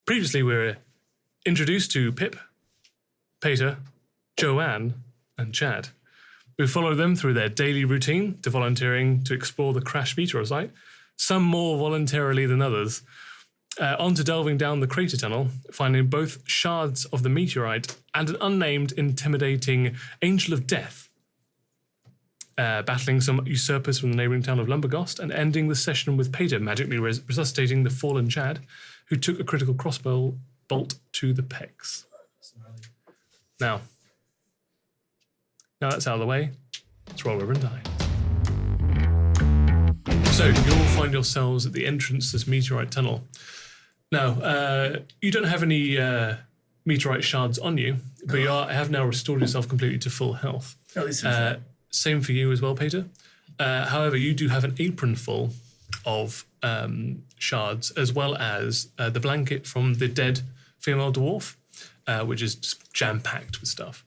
previously we're introduced to Pip, Peter, Joanne, and Chad. We follow them through their daily routine to volunteering to explore the crashed meteor site, some more voluntarily than others, on to delving down the crater tunnel, finding both shards of the meteorite and an unnamed, intimidating Angel of Death, battling some usurpers from the neighbouring town of Lumbergost, and ending the session with Peter magically resuscitating the fallen Chad, who took a critical crossbow bolt to the pecs. Now that's out of the way, let's roll over and die. So you'll find yourselves at the entrance to this meteorite tunnel. Now, you don't have any meteorite shards on you, but you have now restored yourself completely to full health. At least same for you as well, Peter. However, you do have an apron full of shards, as well as the blanket from the dead female dwarf, which is just jam-packed with stuff.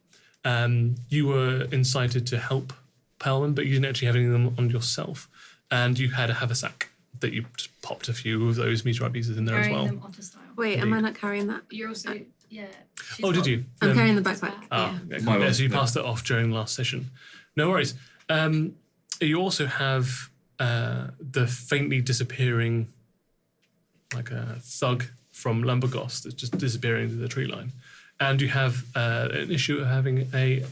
You were incited to help Pelman, but you didn't actually have any of them on yourself. And you had a haversack that you just popped a few of those meteorite pieces in there as well. Them otter style. Wait, am I not carrying that? You're also, yeah. Oh, did you? I'm carrying the backpack. Yeah, so you passed it off during last session. No worries. You also have the faintly disappearing, like a thug from Lumbergost that's just disappearing into the tree line. And you have an issue of having a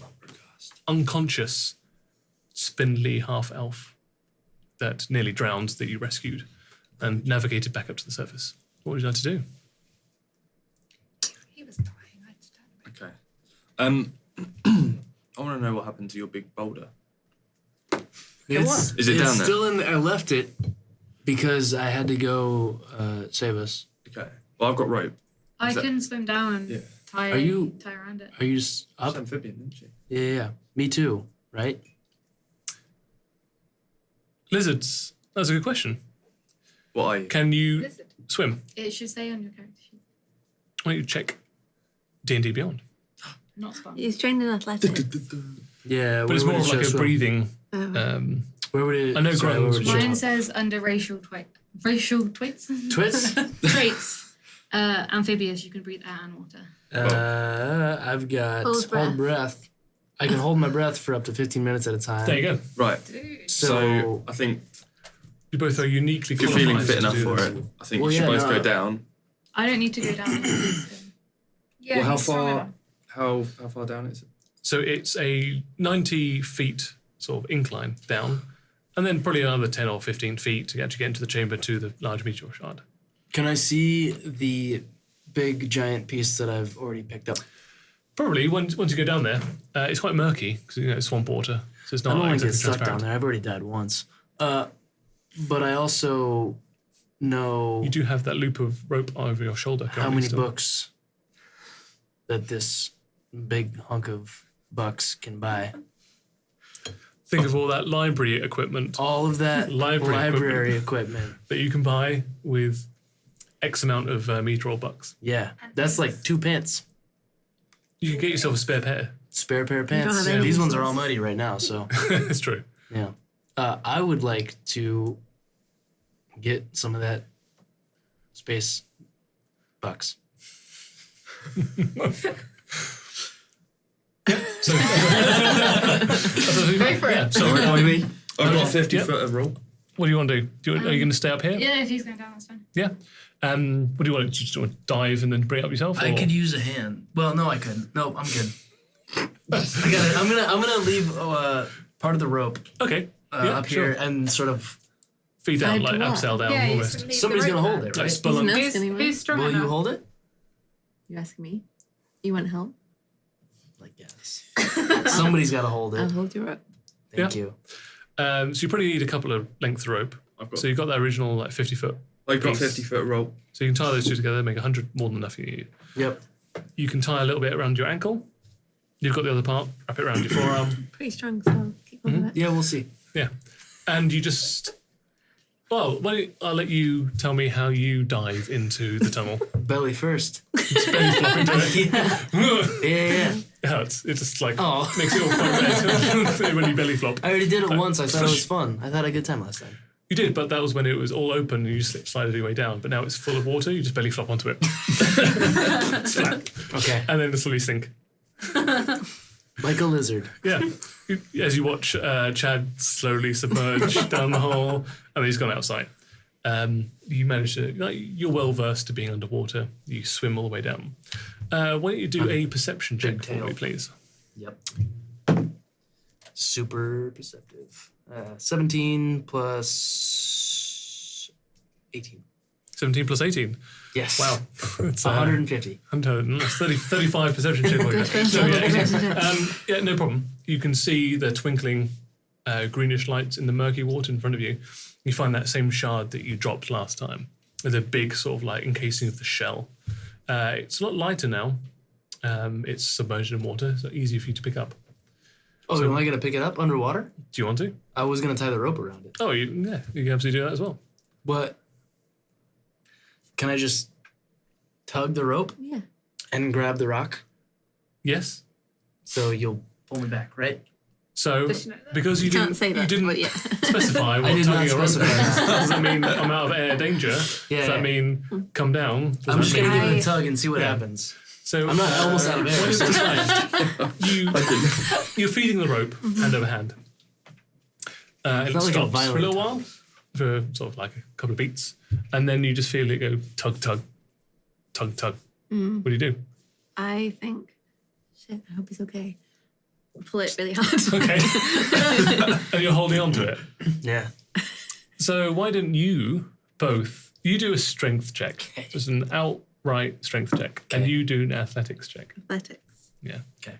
unconscious, spindly half-elf that nearly drowned that you rescued and navigated back up to the surface. What would you like to do? He was dying. I had to turn Okay. him. I want to know what happened to your big boulder. Is it down there? It's still in there. I left it because I had to go save us. Okay. Well, I've got rope. I can swim down and tie around it. Are you just up? She's amphibian, didn't she? Yeah. Me too, right? Lizards. That's a good question. What are you? Can you Lizard. swim? It should say on your character sheet. Why don't you check D&D Beyond? Not fun. He's trained in athletics. Yeah. But it's more of like a breathing. Where would it? I know sorry, Grant where was would it sure. show Mine up? says under racial twits. Twits? Traits. Amphibious, you can breathe air and water. I've got Hold breath. I can hold my breath for up to 15 minutes at a time. There you go. Right. Dude. So I think You both are uniquely if you're qualified feeling fit to enough do for this. it, I think you should both go down. I don't need to go down. Yeah, Well, how he's strong far? enough. How far down is it? So it's a 90 feet sort of incline down, and then probably another 10 or 15 feet to actually get into the chamber to the large meteor shard. Can I see the big giant piece that I've already picked up? Probably once you go down there, it's quite murky because it's swamp water, so it's I not don't want to exactly get stuck down transparent. there. I've already died once. But I also know You do have that loop of rope over your shoulder. how currently many still. books that this big hunk of bucks can buy. Think of all that library equipment All of that Library equipment. that you can buy with X amount of meteor bucks. Yeah, that's like 2 pants. You can get yourself a spare pair. Spare pair of don't pants. have any These ones are business. all muddy right now, so It's true. yeah. I would like to get some of that space bucks. So, Go for it. So, What do you mean? I've got 50 Yep. foot of rope. what do you want to do? Are you going to stay up here? Yeah, if he's going down, that's fine. Yeah. What do you want? Do you just want to dive and then bring it up yourself? I or- could use a hand. Well, no, I couldn't. Nope, I'm good. I got it. I'm gonna leave part of the rope Okay. up here and sort of. Feet down, Tied like to what? abseil down, Yeah, you almost. just leave Somebody's the gonna rope hold there. it, Like right? spelunk. He's anyway. Who's strong Will enough? you hold it? You asking me? You want help? Like yes. Somebody's got to hold I'll it. hold you up. Thank you. So you probably need a couple of lengths of rope. I've got. So you've got that original like 50 foot. I've got piece. 50 foot rope. So you can tie those two together, make 100 more than enough you need. Yep. You can tie a little bit around your ankle. You've got the other part, wrap it around your forearm. Pretty strong, so keep on with it. Yeah, we'll see. Yeah. And you just... Well, I'll let you tell me how you dive into the tunnel. Belly first. Belly flop into it. Yeah. Yeah, it just like Oh. makes it all quite red when you belly flop. I already did it once. I thought it was fun. I had a good time last time. You did, but that was when it was all open and you slided your way down. But now it's full of water, you just belly flop onto it. It's flat. Okay. And then slowly sink. Like a lizard. Yeah. As you watch Chad slowly submerge down the hole, and then he's gone outside. You manage to, you're well versed to being underwater. You swim all the way down. Why don't you do a perception check for me, please? Yep. Super perceptive. 17 plus 18. 17 plus 18. Yes. Wow. It's 150. 35 perception check for you. So, yeah, no problem. You can see the twinkling greenish lights in the murky water in front of you. You find that same shard that you dropped last time. There's a big sort of like encasing of the shell. It's a lot lighter now. It's submerged in water, so easy for you to pick up. Oh, so, am I going to pick it up underwater? Do you want to? I was going to tie the rope around it. Oh, you can absolutely do that as well. What? Can I just tug the rope? Yeah. And grab the rock? Yes. So you'll pull me back, right? So, Does she know that? because you Can't say didn't, that, you but didn't yeah. specify what I did not tugging a rope is. specify. Does that mean I'm out of air danger? Yeah, Does that yeah. mean come down? Does I'm that just going to mean- give it a tug and see what Yeah. happens. So I'm not almost out of air. what is so the it's fine. you're feeding the rope hand over hand. It Felt like a stops for a violent little while, for sort of like a couple of beats, and then you just feel it go tug, tug, tug, tug. What do you do? I think, shit, I hope he's okay. Pull it really hard. Okay. And you're holding on to it. Yeah. So why didn't you both, you do a strength check. Just an outright strength check. And Okay. you do an athletics check. Athletics. Yeah. Okay.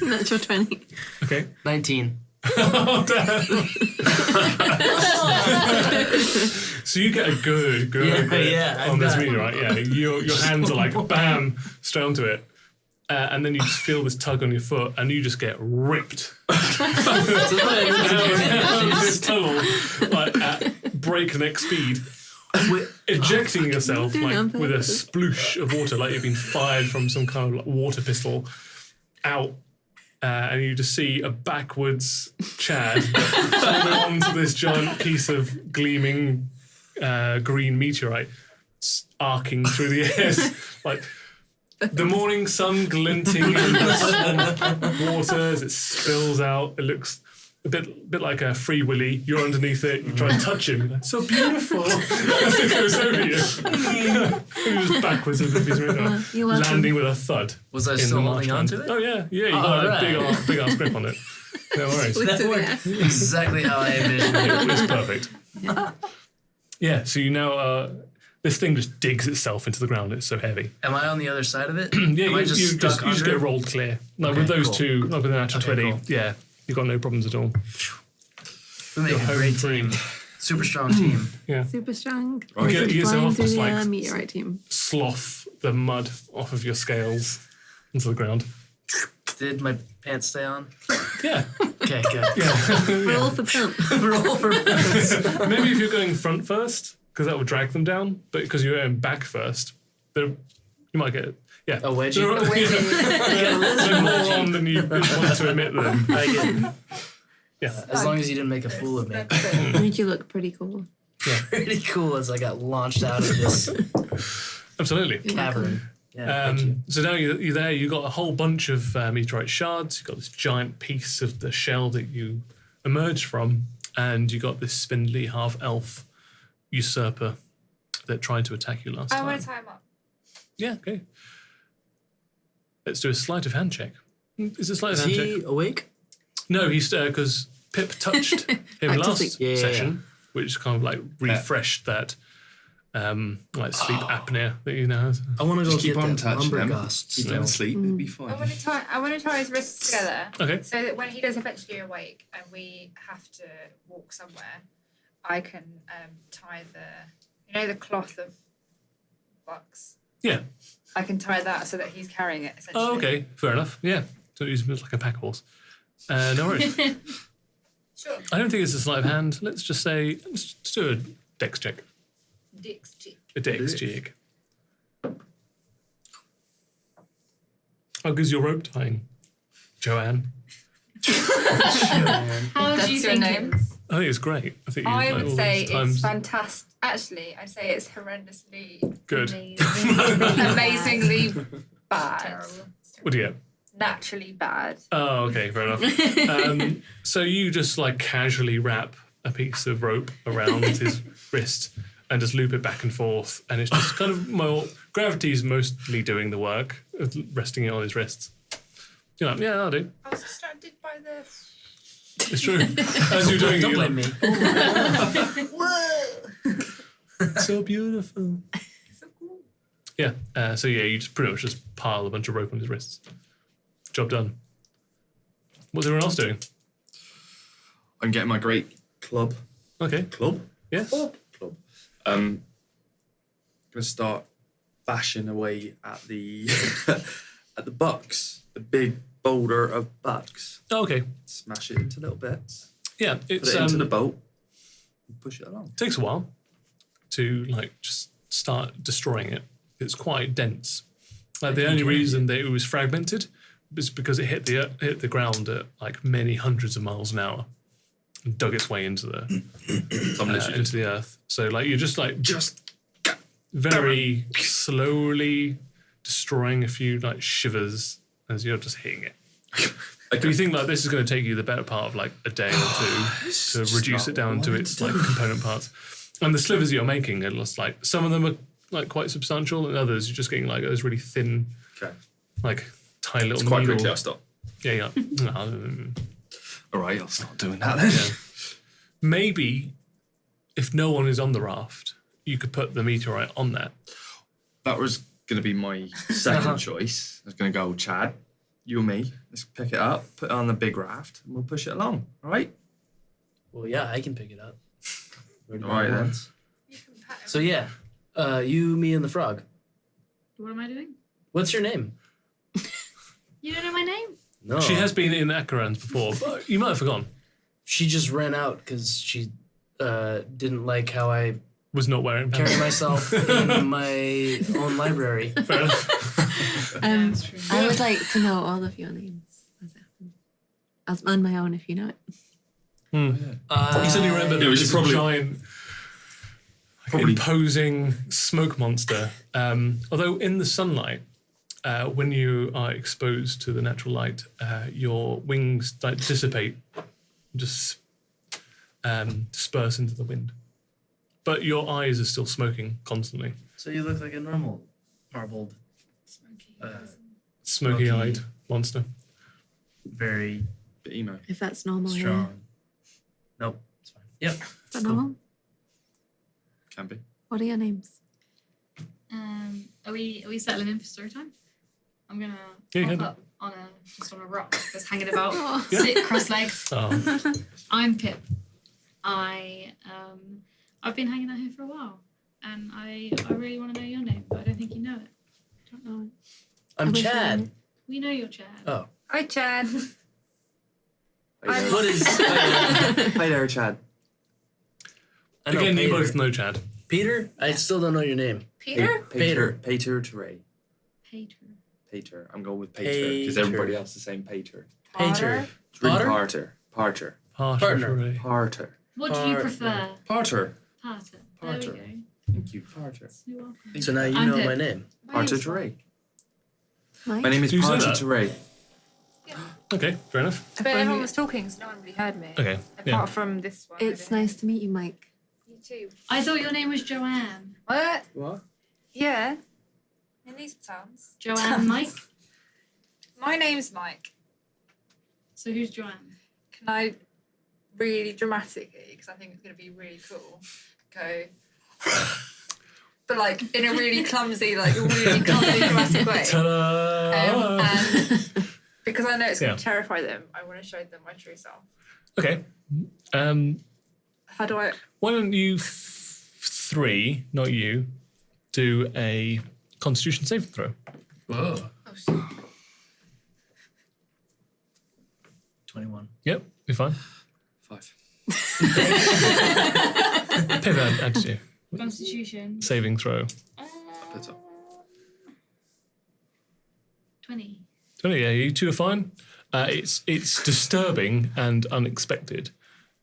Natural 20. Okay. 19. Oh, damn. So you get a good grip yeah, on this I've got- meteorite. Yeah, your hands are like bam straight onto it, and then you just feel this tug on your foot, and you just get ripped down this tunnel like at breakneck speed, ejecting yourself doing it on like with a purpose. sploosh of water, like you've been fired from some kind of like water pistol out. And you just see a backwards Chad holding on to this giant piece of gleaming green meteorite arcing through the air, like the morning sun glinting in the water as it spills out. It looks a bit like a Free Willy. You're underneath it. You try and touch him. Like, so beautiful. As it goes over you. You're just backwards with the piece of meteorite, You're welcome. landing with a thud. Was I in still the holding on marshland. to it? Oh yeah. You got right. a big ass grip on it. No worries. That worked exactly how I envisioned it. It was perfect. Yeah, so you now, this thing just digs itself into the ground. It's so heavy. Am I on the other side of it? Yeah, Am you I just just stuck get under? rolled clear. No, Okay, with those cool. two, not with the natural Okay, 20, cool. yeah, you've got no problems at all. We make a home great free. team. Super strong team. Yeah. Super strong. You get Flying off through just the like meteorite team. slough the mud off of your scales into the ground. Did my pants stay on? Yeah. Okay, good. Yeah. Roll for pump. Roll for pants. Maybe if you're going front first, because that would drag them down, but because you're going back first, you might get A wedgie? They're more on than you want to admit them. I get it. Yeah. As long as you didn't make a fool of me. Made you look pretty cool. Pretty cool as I got launched out of this Absolutely. cavern. Yeah, thank you. So now you're there, you've got a whole bunch of meteorite shards, you've got this giant piece of the shell that you emerged from, and you got this spindly half-elf usurper that tried to attack you last I time. want to tie him up. Yeah, okay. Let's do a sleight of hand check. Is it a sleight of Is hand he check? awake? No, he's because Pip touched him Back to last sleep. Yeah, yeah, session, which kind of like refreshed that like sleep apnea that you now have. I want to go Just get keep on that touching them. lumbergast Keep still. them asleep, it'll be fine. I want to tie his wrists together. Okay. So that when he does eventually awake and we have to walk somewhere, I can tie the cloth of bucks. Yeah. I can tie that so that he's carrying it essentially. Oh, okay. Fair enough. Yeah. So use him as like a pack horse. No worries. Sure. I don't think it's a sleight of hand. Let's just say, let's do a dex check. Dick's cheek. A dex check. How good's your rope tying, Joanne? How do you That's your think name? it is? I think it's great. I think you, I like, would all say these times. it's fantastic. Actually, I'd say it's horrendously, Good. amazingly bad. Terrible. What do you get? Naturally bad. Oh, okay, fair enough. So you just like casually wrap a piece of rope around his wrist and just loop it back and forth, and it's just kind of more gravity's mostly doing the work, resting it on his wrists. You're like, yeah, that'll do. I was distracted by the. It's true. As you're doing it, Don't you're blame like, me. so beautiful. So cool. Yeah. So yeah, you just pretty much just pile a bunch of rope on his wrists. Job done. What's everyone else doing? I'm getting my great club. Okay. Club? Yes. Club. Gonna start bashing away at the at the bucks. The big boulder of bucks. Oh, okay. Smash it into little bits. Yeah. Put It's it into the boat. And push it along. takes a while to like just start destroying it. It's quite dense. Like the only reason that it was fragmented is because it hit the ground at like many hundreds of miles an hour and dug its way into the earth. So like you're just very slowly destroying a few like shivers as you're just hitting it. Do you think like this is going to take you the better part of like a day or two to reduce it down to its like component parts? And the slivers you're making are just like some of them are like quite substantial, and others you're just getting like those really thin, like tiny little. It's quite needle. quickly. I'll stop. Yeah. All right, I'll start doing that then. Yeah. Maybe if no one is on the raft, you could put the meteorite on there. That was going to be my second choice. I was going to go, Chad, you and me. Let's pick it up, put it on the big raft, and we'll push it along. All right? Well, yeah, I can pick it up. All right then. You can pat him. So yeah, you, me, and the frog. What am I doing? What's your name? You don't know my name? No. She has been in Akerans before, but you might have forgotten. She just ran out because she didn't like how I Was not wearing carry pants. myself in my own library. Fair enough. That's true. I would like to know all of your names as it happens. As on my own, if you know it. You suddenly remember there It was was probably- a giant, imposing smoke monster. Although in the sunlight, when you are exposed to the natural light, your wings like dissipate, just disperse into the wind. But your eyes are still smoking constantly. So you look like a normal marbled, Smoky-eyed monster. very Bit emo. If that's normal, yeah. strong. Nope, it's fine. Yep. Is that normal? Can be. What are your names? Are we settling in for story time? I'm gonna Yeah, pop you can. up just on a rock that's hanging about, Oh. sit cross-legged. Oh, I'm Pip. I've been hanging out here for a while, and I really want to know your name, but I don't think you know it. I don't know. I'm I wish I Chad. knew. We know you're Chad. Oh. Hi, Chad. What is? Hi there, Chad. I know again, you Peter. both know Chad. Peter? I still don't know your name. Peter? Pater. Pater Teray. Pater. Pater. I'm going with Pater because everybody else is saying Pater. Pater. It's really Potter? Parter. Partner. Parter. What do you Partner. prefer? Parter. Parter. There Parter. we go. Thank you, Parter. You're welcome. So now you I'm know Pip. my name. Parter name's Teray. Mike? My name is Do you say Parter that? Teray. Okay, fair enough. But everyone was talking, so no one really heard me. Okay, Apart yeah. from this one. It's nice to meet you, Mike. You too. I thought your name was Joanne. What? What? Yeah. In these towns. Joanne Mike. My name's Mike. So who's Joanne? Can I really dramatically, because I think it's going to be really cool, go... but like in a really clumsy, dramatic way. Ta-da! And because I know it's going Yeah. to terrify them, I want to show them my true self. Okay. How do I... Why don't you three, not you, do a Constitution saving throw? Whoa. Oh, shit. 21. Yep, you're fine. 5. Pip, add to you. Constitution. Saving throw. Put up. 20. 20, yeah, you two are fine. It's disturbing and unexpected.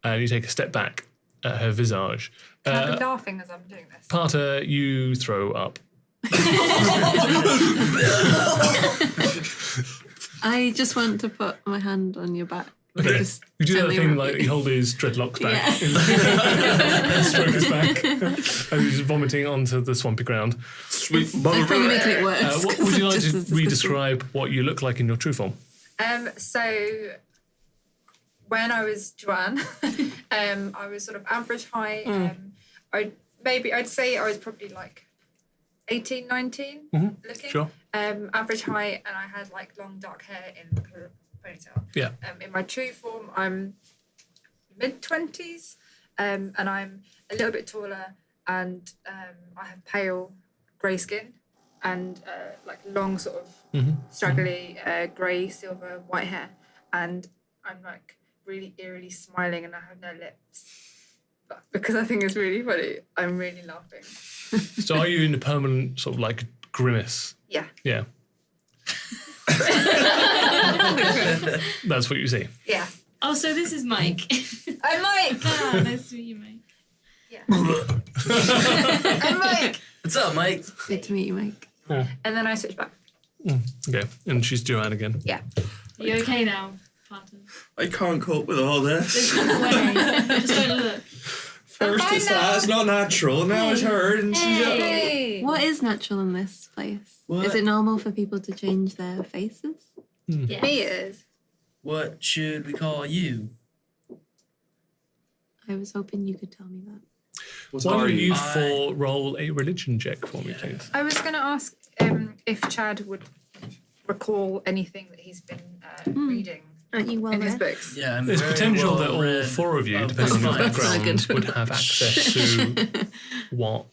And you take a step back at her visage. Can I be laughing as I'm doing this? Parter, you throw up. I just want to put my hand on your back. Okay. Just You do that gently thing rub like it. you hold his dreadlocks back Yeah. and stroke his back, and he's vomiting onto the swampy ground. Sweet I'm probably making it worse. What 'cause would you it's like just to as disgusting. re-describe what you look like in your true form? So when I was Joanne, I was sort of average height. I'd say I was probably like 18, 19 looking. Sure. Average height, and I had like long dark hair in like a ponytail. Yeah. In my true form, I'm mid-20s, and I'm a little bit taller, and I have pale grey skin, and like long sort of straggly grey, silver, white hair, and I'm like really eerily smiling, and I have no lips. But because I think it's really funny, I'm really laughing. So are you in a permanent sort of like grimace? Yeah. Yeah. That's what you see. Yeah. Oh, so this is Mike. I'm Mike. Ah, nice to meet you, Mike. Yeah. I'm Mike. What's up, Mike? Good to meet you, Mike. And then I switch back. Okay. And she's Joanne again. Yeah. Are you okay now, Parton? I can't cope with all this. Just look away. Just don't look. First it's that, it's not natural. Now it's her, and she's Hey. What is natural in this place? What? Is it normal for people to change their faces? Yes. Me is. What should we call you? I was hoping you could tell me that. What Why are don't you I- roll a religion check for me, please? I was going to ask if Chad would recall anything that he's been reading Aren't you well in his read? books. Yeah, I'm There's very potential that well all read. four of you, Oh, depending on your that's not background, good. would have access to what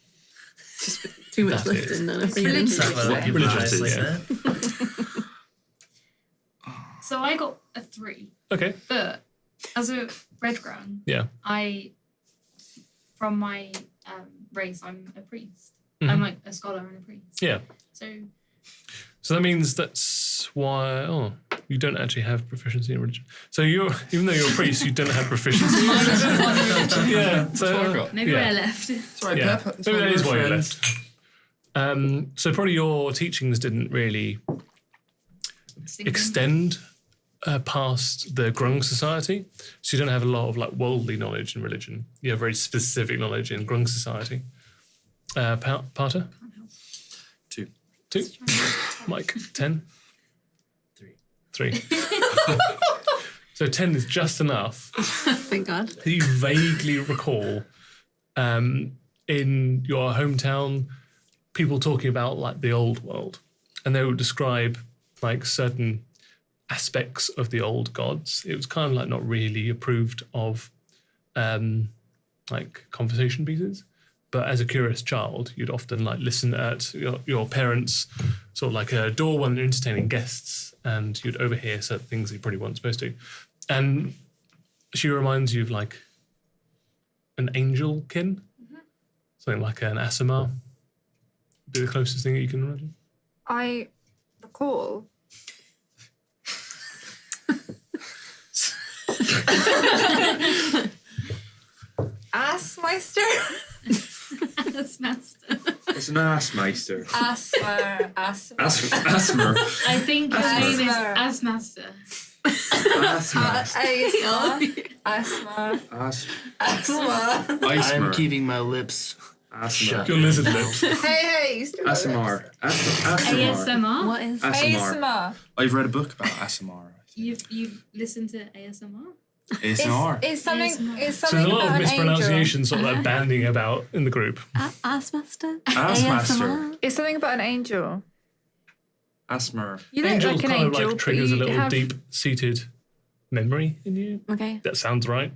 Too much That left is. in none of Religion. Stuff I like Religion advice is, like yeah. that. So I got a 3, Okay. but as a red ground, Yeah. from my race, I'm a priest. Mhm. I'm like a scholar and a priest. Yeah. So So that means that's why you don't actually have proficiency in religion. So even though you're a priest, you don't have proficiency. Yeah. So maybe yeah. I left. Sorry, Yeah. Pep. That's Maybe why that is we're why you friends. left. So probably your teachings didn't really extend past the Grung society. So you don't have a lot of like worldly knowledge in religion. You have very specific knowledge in Grung society. Parter? 2. Mike? 10? 3. So 10 is just enough Thank God. that you vaguely recall in your hometown people talking about like the old world, and they would describe like certain aspects of the old gods. It was kind of like not really approved of like conversation pieces, but as a curious child you'd often like listen at your parents sort of like a door when they're entertaining guests, and you'd overhear certain things that you probably weren't supposed to. And she reminds you of like an angel kin, something like an Asimar. Be the closest thing that you can imagine. I recall Assmeister. That's master. It's an assmeister. Asthma. Asthma. I think his name is Asthma. Asmaster. Asthma. Asthma. I'm Asthma. keeping my lips Asthma. shut. Your lizard lips. Hey, you still got ASMR. lips. ASMR. ASMR. What is ASMR. ASMR. I've read a book about ASMR. You've listened to ASMR? ASMR. It's something. ASMR. It's So something there's a lot about of an angel. mispronunciation sort of like banding about in the group. Assmaster? Assmaster. ASMR? It's something about an angel. Asthma. You look Angel like an kind of angel, like triggers a but you little have, deep-seated memory in you. Okay, That sounds right.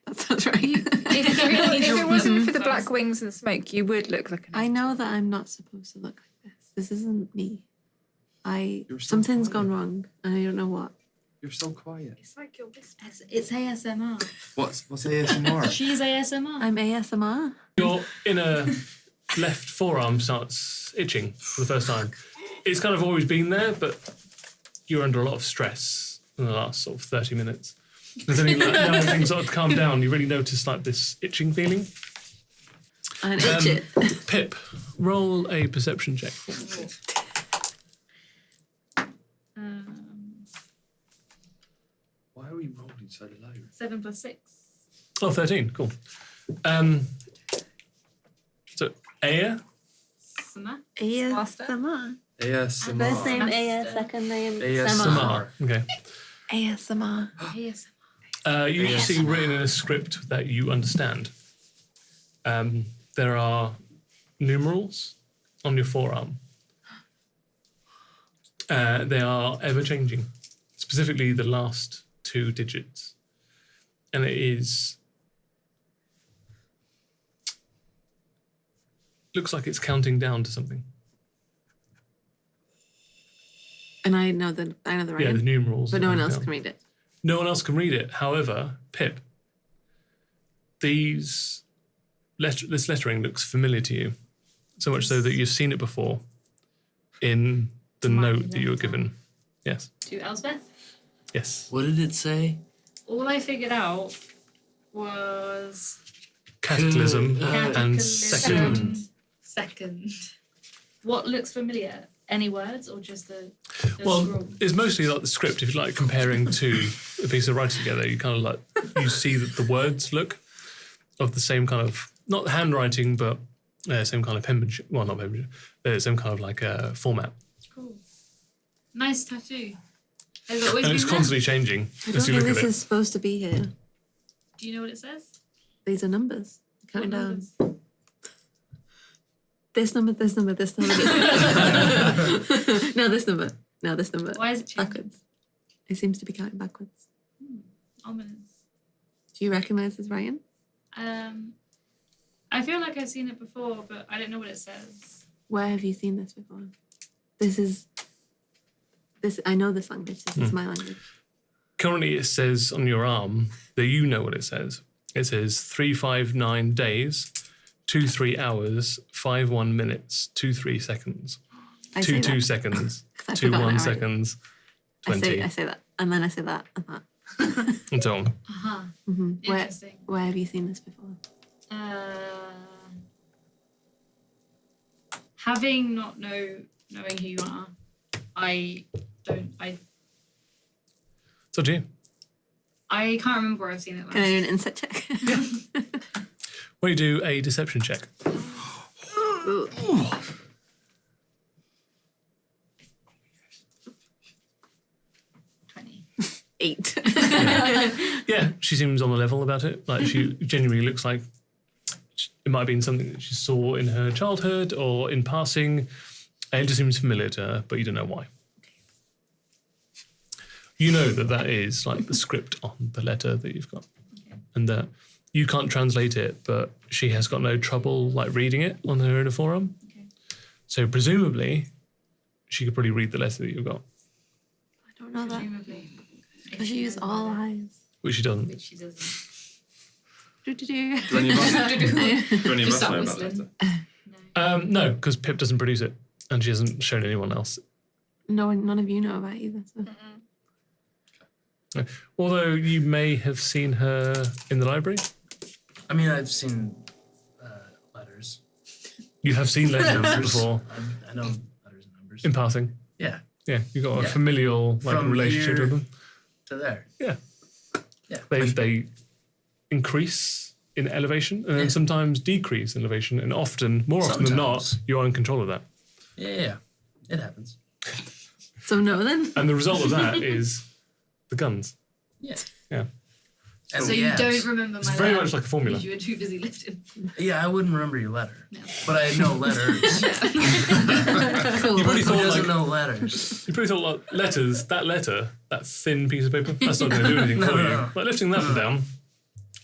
that sounds right. If it wasn't for the black wings and smoke, you would look like an I angel. know that I'm not supposed to look like this. This isn't me. You're so Something's quiet. gone wrong, and I don't know what. You're so quiet. It's like you're whispering. It's ASMR. What's ASMR? She's ASMR. I'm ASMR. Your inner left forearm starts itching for the first time. It's kind of always been there, but you're under a lot of stress in the last sort of 30 minutes. There's only like, now when things sort of calm down, you really notice like this itching feeling. And itch it. Pip, roll a perception check for me. Why are we rolling so low? 7 + 6. Oh, 13, cool. So, Aya, Sama. Master? ASMR. ASMR. First name Master. Aya, second name ASMR. Samar. Okay. ASMR. Yes. You see written in a script that you understand. There are numerals on your forearm. They are ever changing, specifically the last 2 digits. And it is. Looks like it's counting down to something. And I know the Yeah, the writing, numerals. but no one else down. can read it. No one else can read it. However, Pip, this lettering looks familiar to you, so much so that you've seen it before in the note that you were given. Yes. To Elsbeth. Yes. What did it say? All I figured out was Cataclysm and Cataclysm. second. Second. What looks familiar? Any words or just the Well, scroll? it's mostly like the script. If you like comparing to a piece of writing together, you kind of like you see that the words look of the same kind of not handwriting, but same kind of penmanship. Well, not penmanship. Same kind of like format, Cool. Nice tattoo. Has it always and been it's there? constantly changing I don't as you think look this at it. is supposed to be here. Do you know what it says? These are numbers. Counting What down. numbers? This number, this number, this number, this number. Now this number. Now this number. Why is it changing? Backwards. It seems to be counting backwards. Ominous. Do you recognise this writing? I feel like I've seen it before, but I don't know what it says. Where have you seen this before? This. I know this language. This is my language. Currently, it says on your arm that you know what it says. It says 359 days, 23 hours, 51 minutes, 23 seconds, I say 22 that. seconds, 'Cause I forgot 21 it already. seconds, 20, I say that, and then I say that, and that. and so on. Uh-huh. Where Interesting. Where have you seen this before? Having not knowing who you are, I It's up to you. can't remember where I've seen it last. Can I do an insight check? Well, you do a deception check. Ooh. 20. 8. Yeah, she seems on the level about it. Like she genuinely looks like it might have been something that she saw in her childhood or in passing. And it just seems familiar to her, but you don't know why. You know that is like the script on the letter that you've got, and that you can't translate it, but she has got no trouble like reading it on her inner forearm. Okay. So presumably, she could probably read the letter that you've got, I don't know that. Presumably. Because she used all eyes. which she doesn't. Which she doesn't. Do-do-do. Do any of us, do any of Just us start know about whistling. that? No, because Pip doesn't produce it, and she hasn't shown anyone else. None of you know about it either. So. Although you may have seen her in the library. I mean, I've seen letters. You have seen letters Numbers. before I know letters and numbers. in passing. Yeah, Yeah, you've got a Yeah. familial like From relationship here- with them. to there. Yeah. Yeah. They increase in elevation and then Yeah. sometimes decrease in elevation, and often, more often than not, Sometimes. you are in control of that. Yeah, it happens. So no then. And the result of that is the guns. Yeah. Yeah. And So the you abs. don't remember It's my very letter much like a formula. because you were too busy lifting. Yeah, I wouldn't remember your letter, No. but I know letters. Cool. You probably Who thought doesn't like, know letters? you probably thought like letters, that thin piece of paper, that's not going to do anything No, for no, you. no. Like lifting that one down.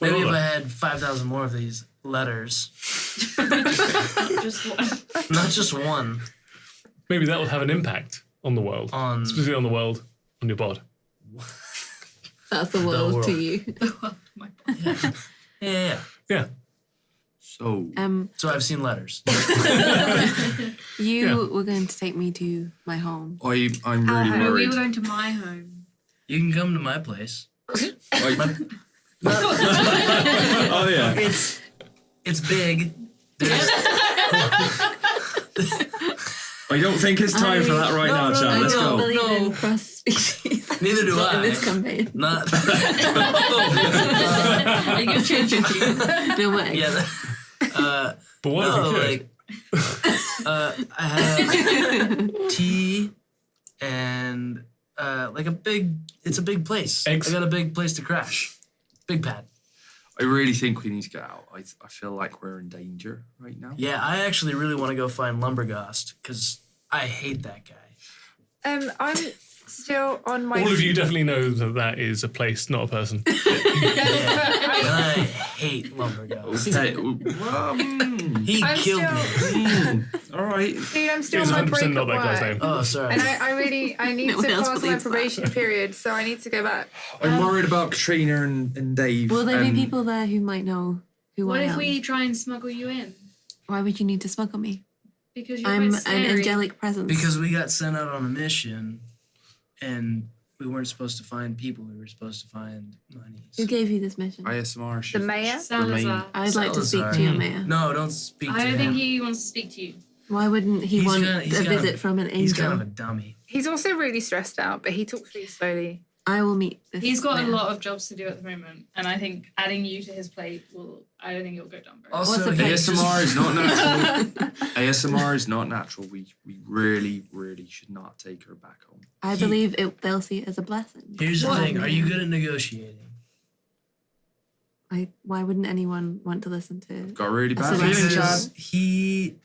Maybe if well, I had 5,000 more of these letters, Not just one. not just one, maybe that will have an impact on the world. on Specifically on the world, on your bod. That's the world, world. to you. yeah. Yeah. So, So I've seen letters. You Yeah. were going to take me to my home. I'm really No, we worried. were going to my home. You can come to my place. Like, oh yeah. It's big. I don't think it's time for that right now, Chad. Let's I don't go. believe in cross species. Neither do Not I. in this campaign. Not. I give children to you. No way. Yeah. But what No, if we could? I have tea and it's a big place. Eggs. I got a big place to crash. Big pad. I really think we need to get out. I feel like we're in danger right now. Yeah, I actually really want to go find Lumberghost because I hate that guy. I'm still on my. All of you definitely know that is a place, not a person. And I hate Lumberghost. He I'm killed still- me. All right. Dude, I'm still It's on my 100% break not at that guy's work. name. Oh, sorry. And I need No one to else pass my believes that. probation period, so I need to go back. I'm worried about Katrina and Dave. Will there be and- people there who might know who What I if am? we try and smuggle you in? Why would you need to smuggle me? Because you're I'm quite an scary. angelic presence. Because we got sent out on a mission and we weren't supposed to find people, we were supposed to find monies. Who gave you this mission? ISMR. The mayor? Salazar. I'd like to speak to Salazar. your mayor. No, don't speak to I don't him. think he wants to speak to you. Why wouldn't he He's want kinda- he's a kind of- visit from an angel? He's kind of a dummy. He's also really stressed out, but he talks really slowly. I will meet this He's got man. a lot of jobs to do at the moment, and I think adding you to his plate I don't think it'll go down very well. Also, What's the he picture? ASMR is not natural. ASMR is not natural. We really, really should not take her back home. I believe they'll see it as a blessing. Here's the What? thing. Are you good at negotiating? Why wouldn't anyone want to listen to? Got really bad That's feelings, amazing. Chad.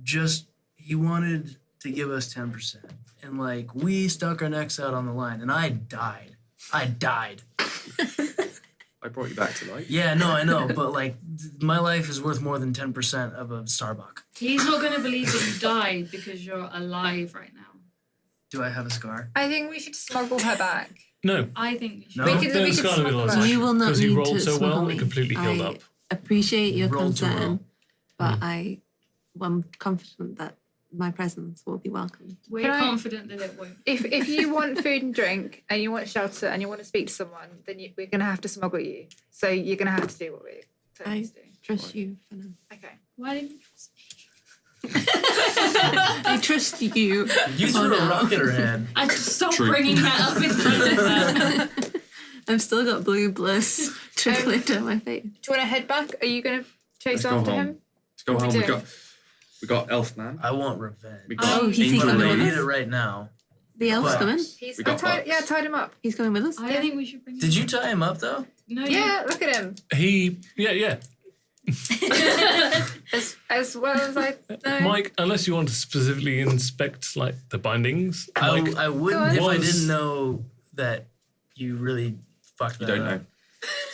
Because he wanted to give us 10%. And like we stuck our necks out on the line and I died. I brought you back to life. Yeah, no, I know, but like my life is worth more than 10% of a Starbuck. He's not going to believe that you died because you're alive right now. Do I have a scar? I think we should smuggle her back. No. I think you should. No. We could There's kind of smuggle a her. lot. You will not Because he need rolled to so smuggle well, me. it completely healed I up. appreciate your Roll to roll. concern, but I'm confident that my presence will be welcome. We're Can I- confident that it won't. If you want food and drink and you want shelter and you want to speak to someone, then we're going to have to smuggle you. So you're going to have to do what we're telling you to do. Trust you for now. Okay. Why didn't you trust me? I trust you. You threw a rock at her head. I just stopped True. bringing that up in front of her. I've still got blue bliss trickling down my face. Do you want to head back? Are you going to chase Let's go after home. him? Let's go What home. we We do? got Elfman. I want revenge. We got Oh, he's Angel taking But I with Lady. need us? it right now. The elf's But- coming. He's, We got tied him up. He's coming with us. I don't think we should bring him. Did you tie him up though? No, Yeah, look at him. Yeah. As well as I know. Mike, unless you want to specifically inspect like the bindings, Mike, I wouldn't Go if I on. didn't know that you really fucked You that don't up. know.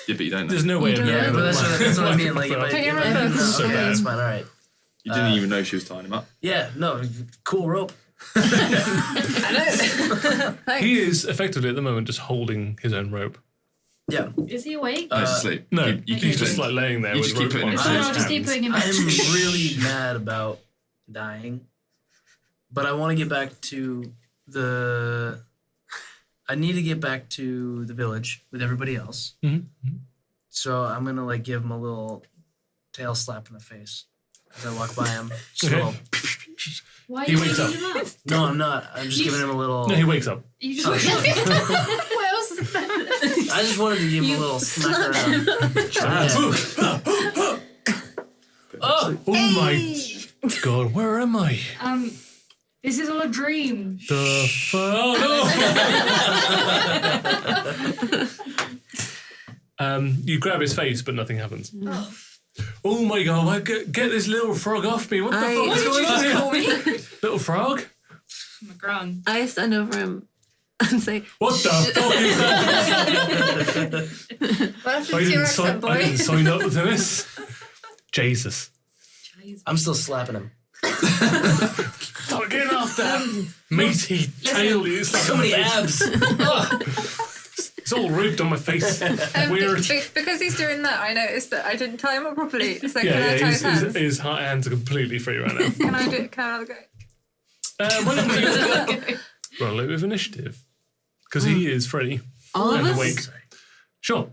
Yeah, but you don't know. there's no way of You don't knowing. Yeah, but that's what I mean. Like, if I Take didn't him know, up. So okay, bad. that's fine. All right. You didn't even know she was tying him up. Yeah, no, cool rope. I know. Thanks. He is effectively at the moment just holding his own rope. Yeah. Is he awake? No, he's asleep. No, You keep he's just it. like laying there You with just keep rope putting on it It's his fine, his I'll just keep hands. putting him I'm really mad about dying, but I want to get back to the. I need to get back to the village with everybody else. Mhm. So I'm gonna like give him a little tail slap in the face as I walk by him. Just a Okay. little- Why are He you wakes waking him up? No, I'm not. I'm just giving him a little. No, he wakes up. You just Okay. wake up. What else is that? I just wanted to give him a little smack around. Yeah. Oh my God, where am I? This is all a dream. The fuck? You grab his face, but nothing happens. Oh my God, get this little frog off me. What the fuck is going on here? Little frog? I'm a grung. I stand over him and say, What the fuck is that? What happened I to your didn't, accent, I boy? didn't sign up to this. Jesus. I'm still slapping him. Stop getting off that meaty tail. It's like So many abs. It's all rubbed on my face. Weird. Because he's doing that, I noticed that I didn't tie him up properly. So can I Yeah, tie his hands? his hands are completely free right now. Can I do it? Can I have another go? What do you Roll it with initiative. because he is Freddy. All of and us? awake. Sorry. Sure.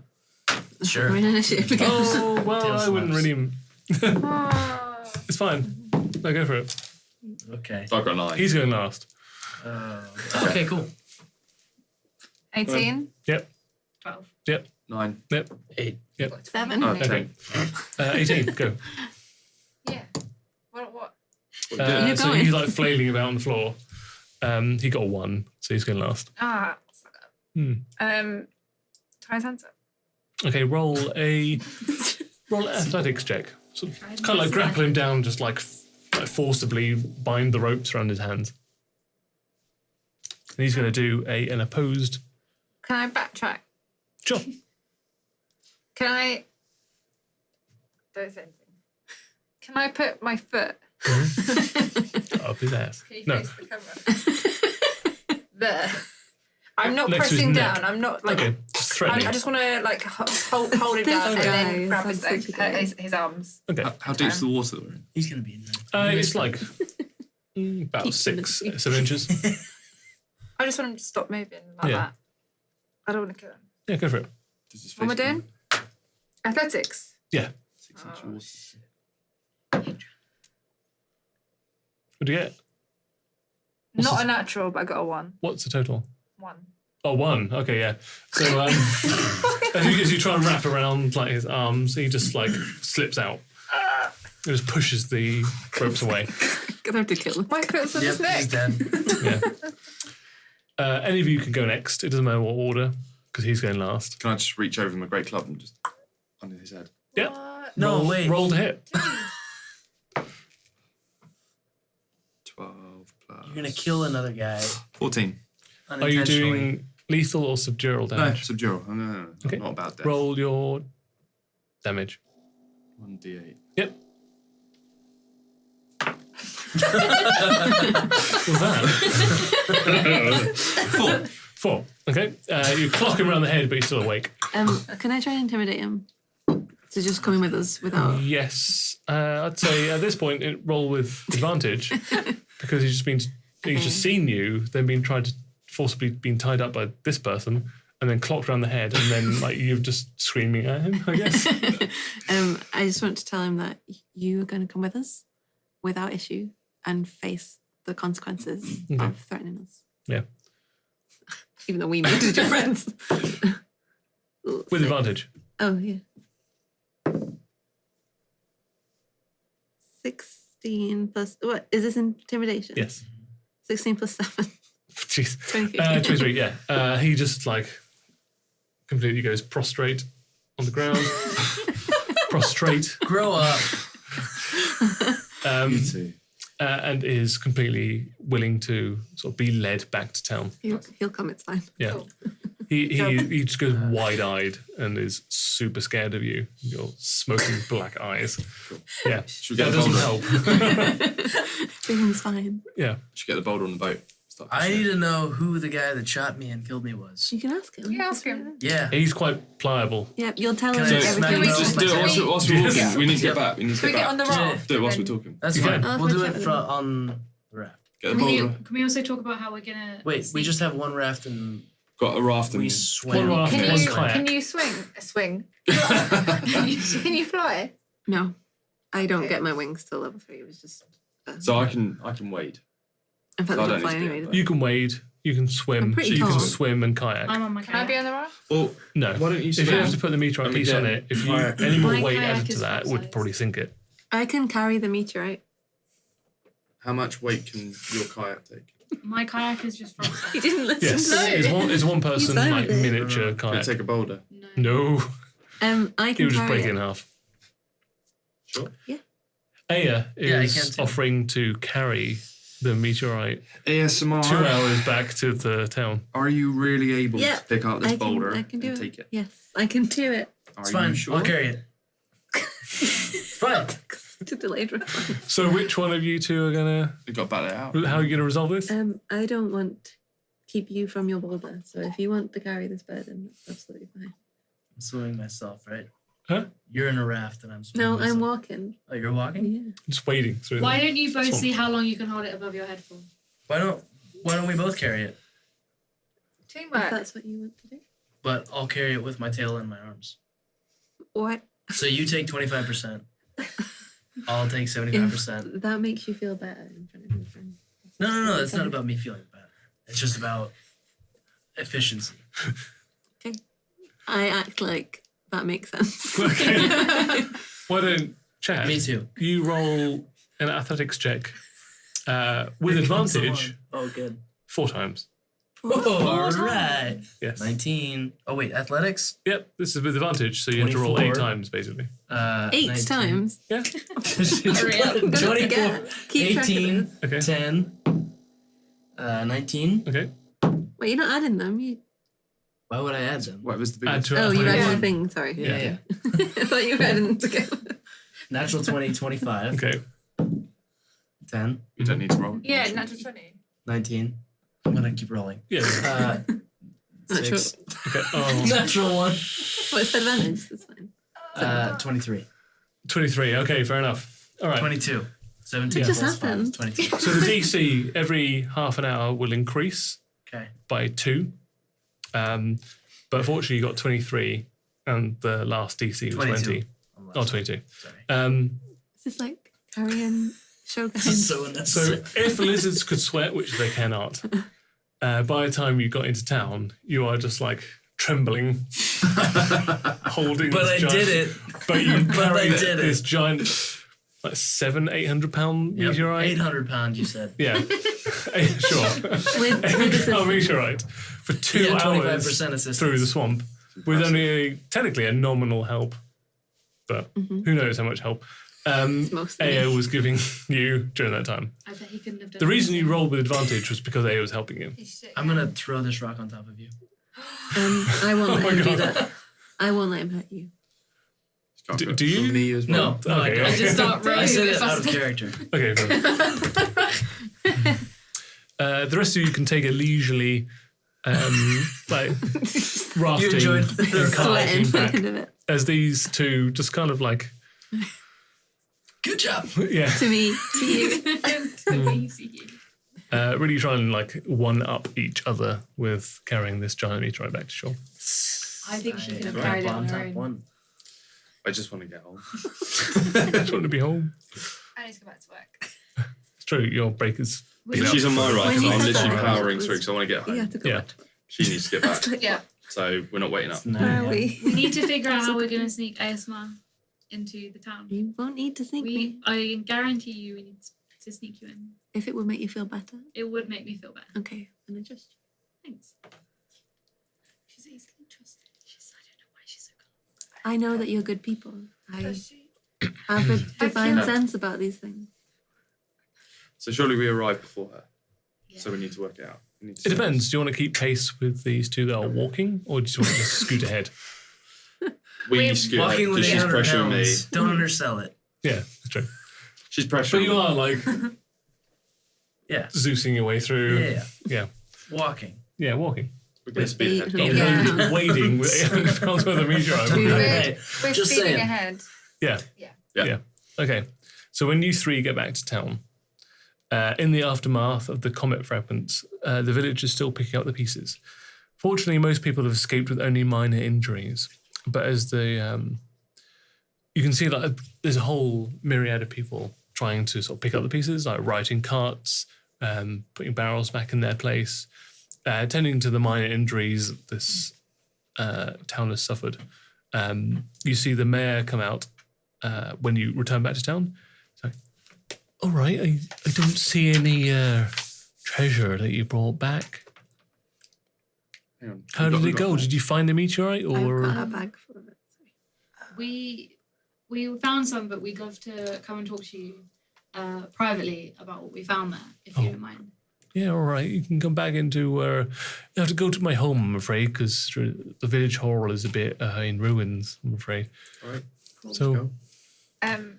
Sure. We're in initiative again. Oh, well, Tail I wouldn't slaps. really... Oh. It's fine. No, go for it. Okay. I've got 9. He's going last. Okay, cool. 18. 12. 9. 8. 7. Oh, Okay. 10. 18, go. Yeah. What? You're So going. he's like flailing about on the floor. He got a 1, so he's going last. Ah. Hmm. Try and answer. Okay, roll an athletics check. So Try kind of like and grapple him down, just like forcibly bind the ropes around his hands. And he's going to do an opposed. Can I backtrack? Sure. Can I? Don't say anything. Can I put my foot? Up his ass. Can you No. face the camera? There. I'm not Next to his pressing neck. down. I'm not like. Okay, just I threatening. just want to like hold him This down and guy then grab is his, such a guy. his arms. Okay. How deep's the water that we're in? He's gonna be in there. It's like about Keep 6, him 7 inches. I just want him to stop moving like Yeah. that. I don't want to kill him. Yeah, go for it. Does his What am I face doing? Athletics. Yeah. 6 inch Oh, water? What'd you get? What's Not this- a natural, but I got a 1. What's the total? 1. Oh, 1. Okay, yeah. So as you try and wrap around like his arms, he just like slips out. He just pushes the ropes away. Gonna have to kill him. My foot's on Yep, his neck. he's dead. Yeah. Any of you can go next. It doesn't matter what order, because he's going last. Can I just reach over with my great club and just under his head? Yep. What? No, roll, wait. Roll to hit. 12 plus. You're gonna kill another guy 14. Are you unintentionally. doing lethal or subdural No, damage? subdural. No. Okay. Not about death. Roll your damage. 1d8. Yep. What was that? 4. Okay. You clock him around the head, but he's still awake. Can I try and intimidate him? To just come in with us without. Yes. I'd say at this point, roll with advantage because he's just seen you, then been tried to forcibly been tied up by this person, and then clocked around the head, and then like you're just screaming at him, I guess. I just want to tell him that you are going to come with us without issue and face the consequences Okay. of threatening us. Yeah. Even though we needed your friends. With advantage. Oh, yeah. 16 plus. What? Is this intimidation? Yes. 16 plus 7. Jeez. 23. 23, yeah. He just like completely goes prostrate on the ground. Prostrate. Grow up. You too. And is completely willing to sort of be led back to town. He'll come, it's fine. Yeah. Cool. He just goes wide-eyed and is super scared of you. Your smoking black eyes. Yeah. Should we That get the doesn't boulder? help. Everything's fine. Yeah. Should get the boulder on the boat. Start I pushing need it. to know who the guy that shot me and killed me was. You can ask him. You can ask him. Yeah. He's quite pliable. Yeah, you'll tell Can him I So, smack everything. him we- just with do my it tail? whilst we're walking. Yes. We need to get Yep. back. We need to Can we get get back. on the Yeah. raft? Do it whilst we're and then- talking. That's You fine. can. I'll We'll do chat it with for, him. on the raft. Get the Can we, boulder. can we also talk about how we're gonna? Wait, we sneak- just have one raft and Got a raft and we swim. One raft Can and one you kayak. can you swing? Can you fly? No, I don't Okay. get my wings till level 3. It was just. So I can wade. In fact, So I I don't don't fly need to do anyway. it, do but- they? You can wade, you can swim, I'm pretty you can tall. swim and kayak. I'm on my Can I be kayak. on the raft? Well, No. why don't you If you swim? have to put the meteorite And we piece on get it, if you kayak. any more My weight kayak added to is that full would size. probably sink it. I can carry the meteorite. How much weight can your kayak take? My kayak is just from. He didn't listen. Yes, No. it's one person signed like it. miniature Can I kayak. take a boulder? No. No, I it can would just carry break it it. in half. Sure. Aya Yeah, I is can too. offering to carry the meteorite ASMR. 2 hours back to the town. Are you really able Yeah, to pick up this boulder I can do and it. take it? Yes, I can do it. Are It's fine. you sure? I'll carry it. Fine. It's a delayed response. So which one of you two are gonna? You got to bat it out. How are you gonna resolve this? I don't want to keep you from your boulder. So if you want to carry this burden, that's absolutely fine. I'm swimming myself, right? Huh? You're in a raft and I'm swimming No, myself. I'm walking. Oh, you're walking? Yeah. Just wading through. Why them. don't you both Swamp. see how long you can hold it above your head for? Why don't we both carry it? If Teamwork. that's what you want to do. But I'll carry it with my tail and my arms. What? So you take 25%. I'll take 75%. If that makes you feel better in front of your friend. No. It's not about me feeling better. It's just about efficiency. Okay. I act like that makes sense. Okay. Why don't, Chad, Me too. you roll an athletics check with Here comes the advantage one. Oh, good. 4 times. Oh, all right. Yes. 19. Oh, wait, athletics? Yep, this is with advantage, so you have to roll 8 24. times, basically. 8 19. times. Yeah. Hurry up. Gonna 24, forget. Keep track of 18, this. Okay. 10, 19. Okay. Wait, you're not adding them. You... Why would I add them? What was the Add biggest? to Oh, you athletics. added the thing. Sorry. Yeah. I thought you were adding them together. Natural 20, 25, Okay. 10, You don't need to roll. Yeah, natural 20. 19. I'm going to keep rolling. Yeah. Natural. 6. Okay. Oh. Natural 1. Well, it's advantage. That's fine. 23. 23. Okay, fair enough. All right. 22. 17 What just plus 5 is happened? 22. So the DC every half an hour will increase Okay. by 2. But fortunately, you got 23, and the last DC was 22. 20. Oh, 22. Sorry. This is like carrying Shogun. This is so So unnecessary. if lizards could sweat, which they cannot, by the time you got into town, you are just like trembling, holding But this I giant, did it. But you But I carried did it. this giant, like 800 pound Yep. meteorite. 800 pounds, you said. Yeah, sure. With 800 pound assistance. meteorite for 2 Yeah, hours 25% assistance. through the swamp with only technically a nominal help, but who knows how much help Mostly. AO was giving you during that time. I bet he couldn't have done The reason you anything. rolled with advantage was because AO was helping you. I'm going to throw this rock on top of you. I won't Oh let my him do God. that. I won't let him hurt you. Can't Do- put it do you? for me as well? No, I Okay, don't. okay. I just start I running said it it out of faster. character. Okay, fine. The rest of you can take a leisurely, like You rafting enjoyed and the Sweating kayaking at the back end of it. as these two just kind of like, Good job. yeah, To me, to you. really try and like one up each other with carrying this giant meteorite back to shore. I think she could have Right, carried it bottom, on her top own. one. I just want to get home. I just want to be home. I need to go back to work. It's true, your breaker's Was been it- up She's on my for- right, When so you I'm said literally that, powering it was- through because I want to get You home. have to go Yeah. back to work. She needs to get back. Yeah. So we're not waiting up. Where are we? We need to figure out how we're going to sneak ASMR into the town. You won't need to think me. I guarantee you we need to sneak you in. If it would make you feel better. It would make me feel better. Okay, and adjust. Thanks. She's easily trusted. I don't know why she's so calm. I know that you're good people. I Does she? have a divine you. sense about these things. So surely we arrive before her. So we need to work it out. We need to It depends. Do you want to keep pace with these two that are walking, or do you want to just scoot ahead? We scoot her Walking with because she's 800 pressuring me. pounds. Don't undersell it. Yeah, that's true. She's But pressuring you me. are like Yeah. Zeusing your way through. Yeah. Yeah. Walking. Yeah, walking. We're going to speed ahead. 800 Yeah. pounds. Wading with 800 pounds worth of meteorite. Hey, We're just speeding saying. ahead. Yeah. Yeah. Yeah. Okay. So when you three get back to town, in the aftermath of the comet fragments, the village is still picking up the pieces. Fortunately, most people have escaped with only minor injuries. But as you can see, like there's a whole myriad of people trying to sort of pick up the pieces, like riding carts, putting barrels back in their place, tending to the minor injuries this town has suffered. You see the mayor come out when you return back to town. So, all right, I don't see any treasure that you brought back. Hang on. How did it go? Did you find a meteorite, I've or got a bag full of it. Sorry. We found some, but we'd love to come and talk to you privately about what we found there, if you don't mind. yeah, all right, you can come back into where you have to go to my home, I'm afraid, because the village hall is a bit in ruins, I'm afraid. All right. So, go. Do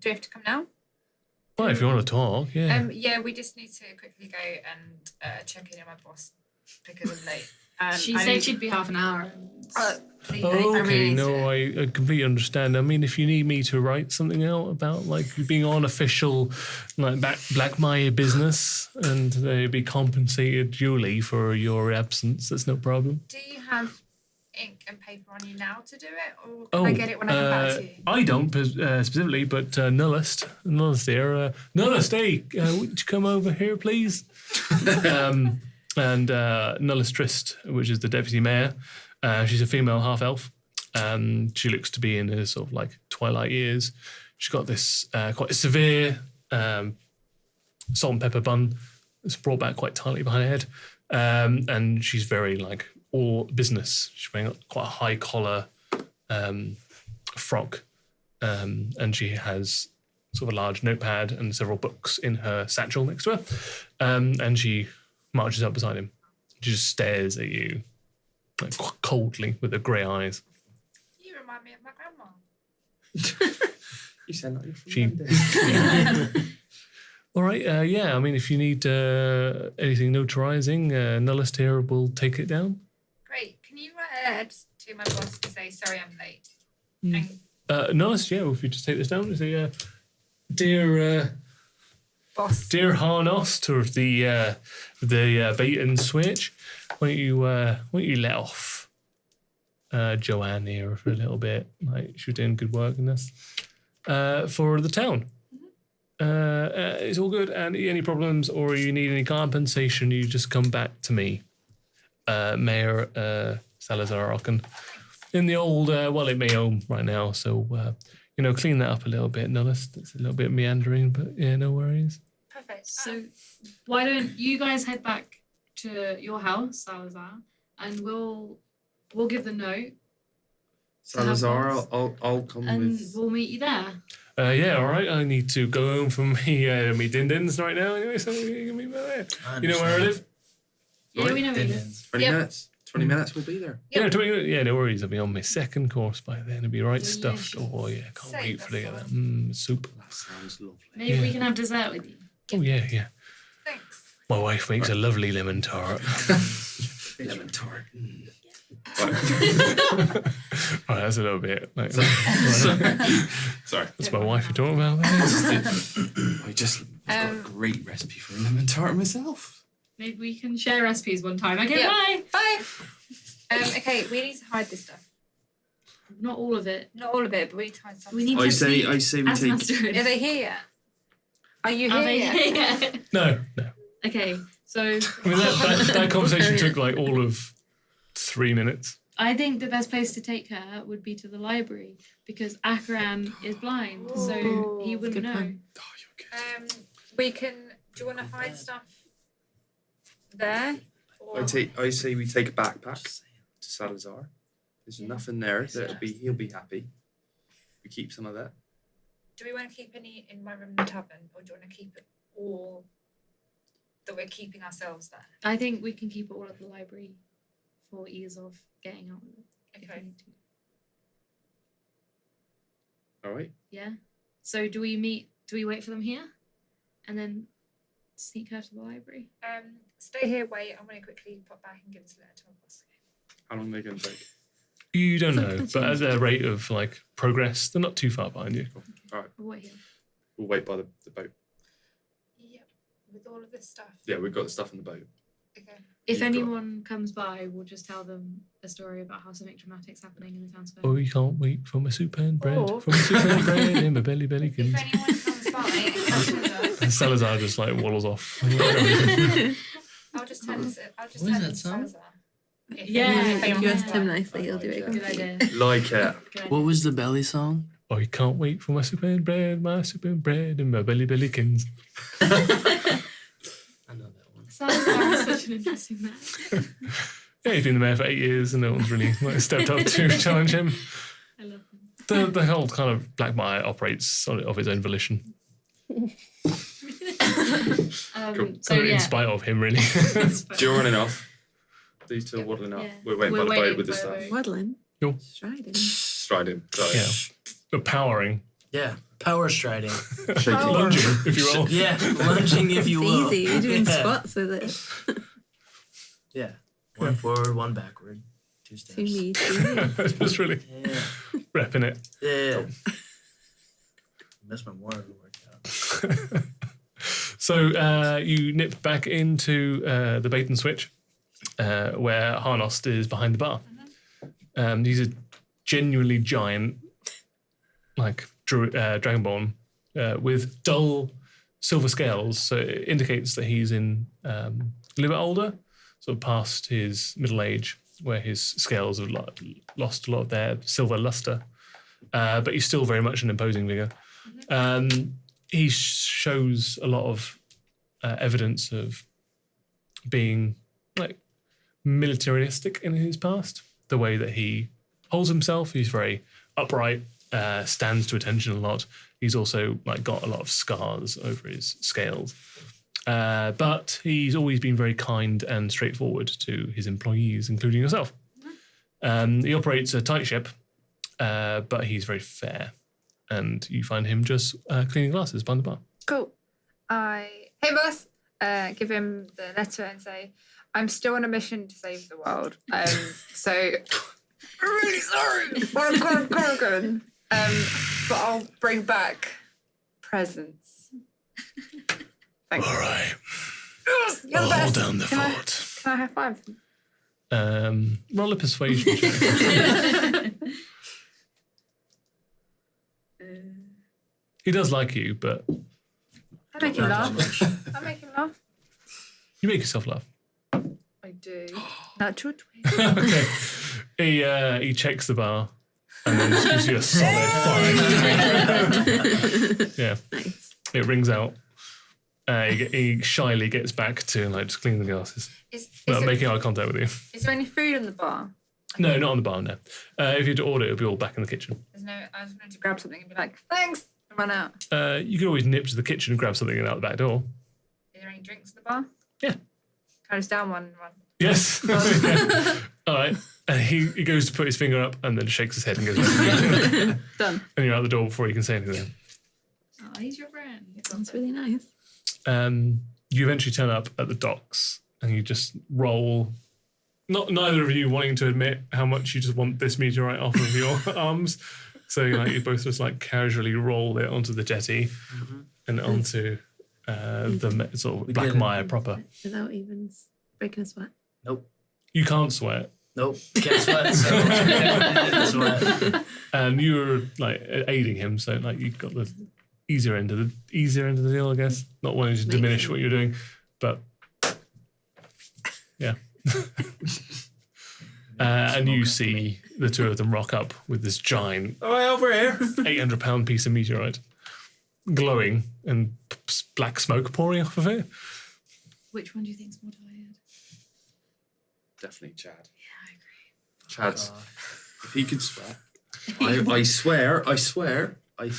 we have to come now? well, if you want to talk, yeah. Yeah, we just need to quickly go and check in on my boss because I'm late. She I said need- she'd be half an hour. please, Oh, I okay. really No, I completely understand. I mean, if you need me to write something out about like being unofficial, like Blackmire business, and they be compensated duly for your absence, that's no problem. Do you have ink and paper on you now to do it, or can I get it when I come back to you? I don't specifically, but Nullist here. Nullist, hey, would you come over here, please? And Nullist Trist, which is the deputy mayor, she's a female half elf. She looks to be in her sort of like twilight years. She's got this quite severe salt and pepper bun that's brought back quite tightly behind her head, and she's very like all business. She's wearing quite a high collar frock, and she has sort of a large notepad and several books in her satchel next to her, and she marches up beside him. She just stares at you like coldly with her grey eyes. You remind me of my grandma. You sound like you're from She- London. All right, yeah. I mean, if you need anything notarizing, Nullist here will take it down. Great. Can you write a letter to my boss to say sorry I'm late? And Nullist, yeah. If you just take this down, say, dear boss. dear Harnost of the bait and switch, why don't you let off Joanne here for a little bit? Like she was doing good work in this for the town. It's all good, and any problems or you need any compensation, you just come back to me, Mayor Salazar Arkin, in the old Wallet May home right now. So clean that up a little bit, Nullist. It's a little bit meandering, but yeah, no worries. Perfect. So why don't you guys head back to your house, Salazar, and we'll give the note, Salazar, I'll come and with. we'll meet you there. Yeah, all right. I need to go home from me din-dins right now. Anyway, so you can meet me there. You know where I live? Yeah, we know where you live. 20 Yep. minutes. 20 minutes, we'll be there. Yeah, 20 minutes. Yeah, no worries. I'll be on my second course by then. It'll be right Delicious. stuffed. Oh yeah, can't Save wait for us the all. soup. That sounds lovely. Maybe we can have dessert with you. Oh yeah. Thanks. My wife makes a lovely lemon tart. Lemon tart. All right, that's a little bit. Like, Sorry. that's my wife you're talking about. There. I've got a great recipe for a lemon tart myself. Maybe we can share recipes one time. Okay, Yeah. bye. Bye. Okay, we need to hide this stuff. Not all of it. Not all of it, but we need to hide some. We need I to say see we as take. master. Are they here yet? Are you Are here they yet? here? No. Okay, so I mean that conversation took like all of 3 minutes. I think the best place to take her would be to the library because Akaran is blind, so he wouldn't Good know. plan. Oh, you're good. We can. Do you want to hide stuff there? Or I say we take a backpack to Salazar. There's nothing there. He'll be happy. We keep some of that. do we want to keep any in my room in the tavern, or do you want to keep it all that we're keeping ourselves there? I think we can keep it all at the library for ease of getting out with it. If we Okay. need to. All right. Yeah. So do we wait for them here and then sneak her to the library? Stay here, wait. I'm going to quickly pop back and give this letter to my boss. How long are they going to take? You don't know, Something but at their rate of like progress, they're not too far behind you. We'll wait here. We'll wait by the boat. Yep. With all of this stuff. Yeah, we've got the stuff in the boat. Okay. If You've got- anyone comes by, we'll just tell them a story about how something dramatic's happening in the town square. Oh, you can't wait for my soup and bread. Or- For my soup and bread in my belly bellykins. If anyone comes by and catches us, And Salazar just like waddles off. I'll just turn this. I'll just What is turn that it to sound? Salazar. If Yeah, anyone If you comes ask by. him nicely, he'll do it. Yeah. Good idea. Like it. Good idea. What was the belly song? Oh, you can't wait for my soup and bread in my belly bellykins. I know that one. Salazar is such an interesting man. Yeah, he's been the mayor for 8 years and no one's really like, stepped up to challenge him. I love him. The whole kind of Blackmire operates of its own volition. Cool. So In yeah. spite of him, really. So you're running off. These two are waddling up. Yeah. We're waiting by the boat with the by stuff. boat. Waddling. Cool. Striding. Striding. Sorry. Yeah. Powering. Yeah, power striding. Shaking. Lunging, if you will. Yeah, lunging if It's you will. easy. You're doing Yeah. squats with it. Yeah. One forward, one backward. 2 steps. To me, to me. Just really Yeah. repping it. Yeah. That's my water to work out. So you nip back into the bait and switch, where Harnost is behind the bar. He's a genuinely giant, like dragonborn, with dull silver scales. So it indicates that he's a little bit older, sort of past his middle age, where his scales have lost a lot of their silver luster. But he's still very much an imposing figure. He shows a lot of evidence of being like militaristic in his past. The way that he holds himself, he's very upright, stands to attention a lot. He's also like got a lot of scars over his scales. But he's always been very kind and straightforward to his employees, including yourself. He operates a tight ship, but he's very fair. And you find him just cleaning glasses behind the bar. Cool. Hey boss, give him the letter and say, I'm still on a mission to save the world. So I'm really sorry. But I'll bring back presents. Thank All you. right. Yes, you're the I'll best. hold down the Can fort. I high five? Roll a persuasion check. He does like you, but I make him Not laugh. that much. I make him laugh. you make yourself laugh. I do. Natural 20. Okay. He checks the bar and then just gives you a solid 5. Yeah. Nice. It rings out. He shyly gets back to like just cleaning the glasses. Without making eye contact with you. Is there any food in the bar? No, not on the bar, no. If you had to order, it would be all back in the kitchen. There's no. I was going to grab something and be like, thanks, and run out. You could always nip to the kitchen and grab something and out the back door. Is there any drinks in the bar? Yeah. Can I just down one and run? Yes. Yeah. All right. And he goes to put his finger up and then shakes his head and goes back. Done. And you're out the door before you can say anything. Oh, he's your friend. Sounds really nice. You eventually turn up at the docks and you just roll. Neither of you wanting to admit how much you just want this meteorite off of your arms. So you both just like casually roll it onto the jetty and onto the sort of We did it. Blackmire proper. Without even breaking a sweat. Nope. You can't sweat. Nope. Can't sweat. So can't sweat. And you were like aiding him, so like you got the easier end of the deal, I guess. Not wanting to diminish what you're doing, but yeah. And you see the two of them rock up with this giant, over here, 800-pound piece of meteorite, glowing and black smoke pouring off of it. Which one do you think's more tired? Definitely Chad. Yeah, I agree. Chad's. If he could sweat. I swear, I saw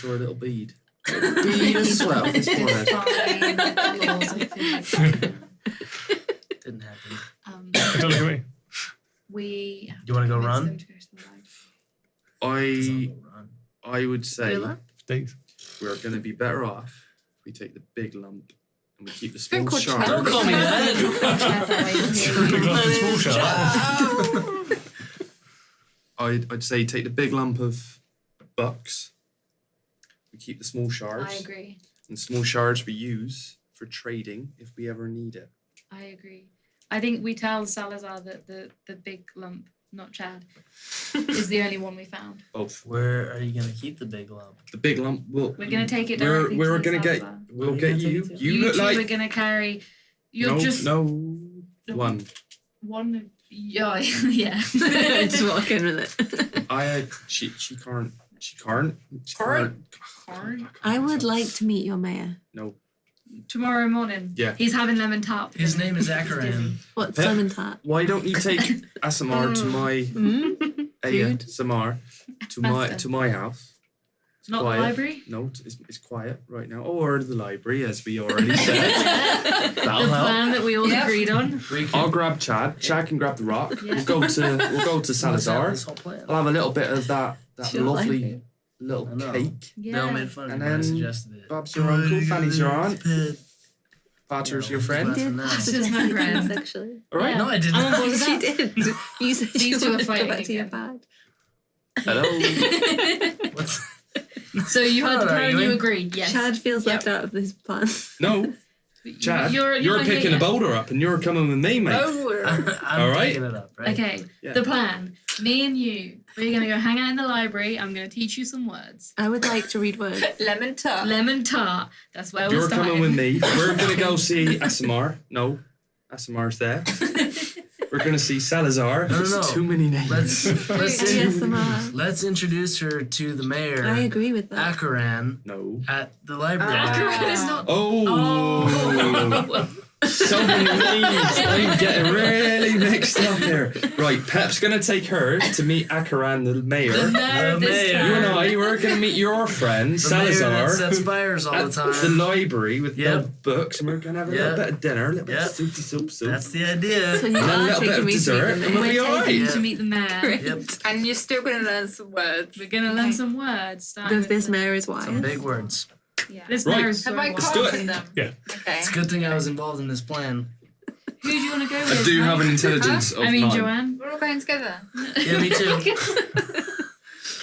a little bead. Bead of sweat off his forehead. Fine. Laws of physics. Didn't happen. Don't look at me. We. Do you want to go convince run? them to go to the library. Run. I would say Villa? Thanks. we're going to be better off if we take the big lump and we keep the Don't small call shard. Don't call me that. Big lump and small shard. I'd say take the big lump of bucks. We keep the small shards. I agree. And small shards we use for trading if we ever need it. I agree. I think we tell Salazar that the big lump, not Chad, is the only one we found. Both. Where are you going to keep the big lump? The big lump will. We're gonna take it We're, directly we're to gonna get. Salazar. We'll Where are get you you. gonna take it to? You You look two like. are gonna carry. You're no, just no. No. One. one. Yeah, yeah. Just walk in with it. She can't. I would like to meet your mayor. No. Tomorrow morning. Yeah. He's having lemon tart. for His dinner. name is He's Akaran. dizzy. What's Pep. lemon tart? Why don't you take Asamar to my Food? Samar to my house? It's Not quiet. the library. No, it's quiet right now. Or the library, as we already said. The That'll help. plan that we all Yep. agreed on. I'll grab Chad. Chad can grab the rock. Yeah. We'll go to Salazar. This whole plan. I'll have a little bit of that She'll like lovely it. little I know. cake. They all Yeah. made fun of And me when I then suggested it. Bob's your uncle, Fanny's your aunt. Potter's No, your he's friend. less than Did that. This is my friend. actually. All right. No, I didn't. I'm on board with She that. did. You said These you two are wanted to go fighting back to your again. pad. Hello. What's So you heard the How old are plan, you you in? agreed, yes. Chad feels Yep. left out of this plan. No, Chad, you're not picking here a boulder up and you're coming with me, mate. I'm All right. picking it up, right? Okay, Yeah. the plan. Me and you, we're going to go hang out in the library. I'm going to teach you some words. I would like to read words. Lemon tart. Lemon tart. That's where we're You're starting. coming with me. We're gonna go see Asimar. No, Asimar's there. We're gonna see Salazar. No, no, There's no. too many names. ASMR. Let's introduce her to the mayor, I agree with that. Akaran, No. at the library. Akaran is not. Oh. So many names. I'm getting really mixed up here. Right, Pep's gonna take her to meet Akaran, the mayor. The mayor The this mayor. time. You and I, we're gonna meet your friend The mayor that Salazar sets fires all at the the time. library with Yep. the books, and we're gonna have a little Yep. bit of dinner, a little bit Yep. of soupy soup. That's the idea. So you And then a are little bit taking of me to dessert, meet and them. we'll be We're alright. taking you to meet the mayor. Yep. And you're still going to learn some words. We're going to learn some words. starting Because with this the- mayor is Some wise. big words. Yeah. This Right. mayor is Have so I wise. do it. crafted them? Yeah. Okay. It's a good thing I was involved in this plan. Who do you want to go with? I do have an mate? intelligence of I mean, 9. Joanne. We're all going together. Yeah, me too.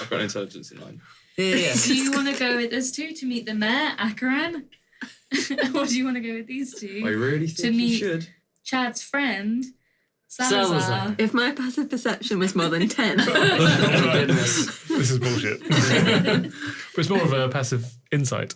I've got an intelligence of 9. Yeah. Do you want to go with us two to meet the mayor, Akaran? Or do you want to go with these I two? really think you meet- should. Chad's friend, Salazar. Salazar. If my passive perception was more than 10, Oh my goodness. This is bullshit. But it's more of a passive insight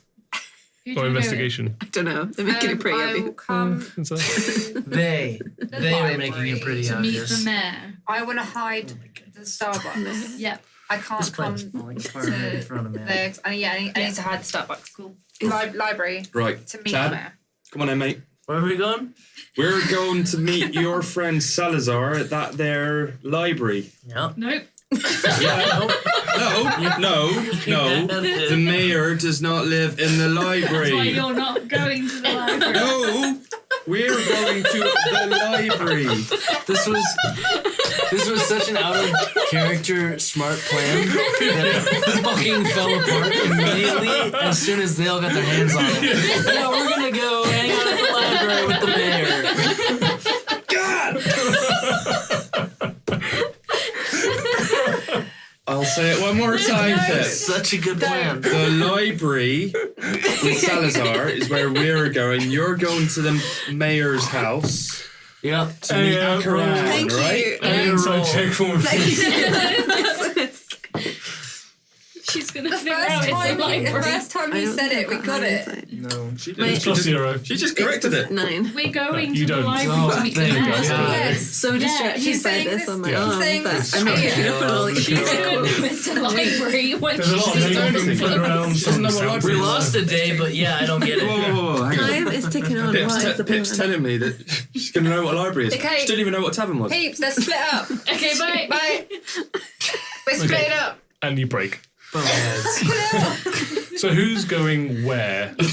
Who do you or wanna go with? investigation. I don't know. They're making it pretty I will obvious. come Insight. to They were library making it pretty To meet obvious. the mayor. I want to hide Oh my goodness. the Starbucks. Yep. I This can't plan come is falling apart right in front of me. there. I need to hide the Starbucks. Cool. Library Right, to meet Chad, the mayor. come on in, mate. Where are we going? We're going to meet your friend Salazar at that there library. Yep. Nope. No, the mayor does not live in the That's why library. you're not going to the library. No, we're going to the library. This was such an out of character smart plan that it fucking fell apart immediately as soon as they all got their hands on it. Yeah, we're gonna go hang out at the library with the mayor. I'll say it one more time, Pip. Such a good plan. The library with Salazar is where we're going. You're going to the mayor's house Yep. to meet Akaran, Thank right? you. An inside check for She's going to The figure out it's a library. first time I you don't said think it, we I've got got it. insight. No. She Wait. did. Plus 0. She just corrected it. 9. We're going you to the don't. library Oh, to meet the thank mayor. God. Yes. So Yeah, distracted he's by saying this this- on my he's arm saying that this I'm not straight. picking up on all these She's things. going to miss the library when There's a lot of she's names anything. floating around. She doesn't know what Sounds library We is. lost a day, but yeah, I don't get it. Whoa, hang on. Time is ticking on. What is the Pip's plan? telling me that she's going to know what library is. Okay. She didn't even know what tavern was. Peeps, let's split up. Okay, bye. Bye. We're split up. And you break. Boneheads. So who's going where? I've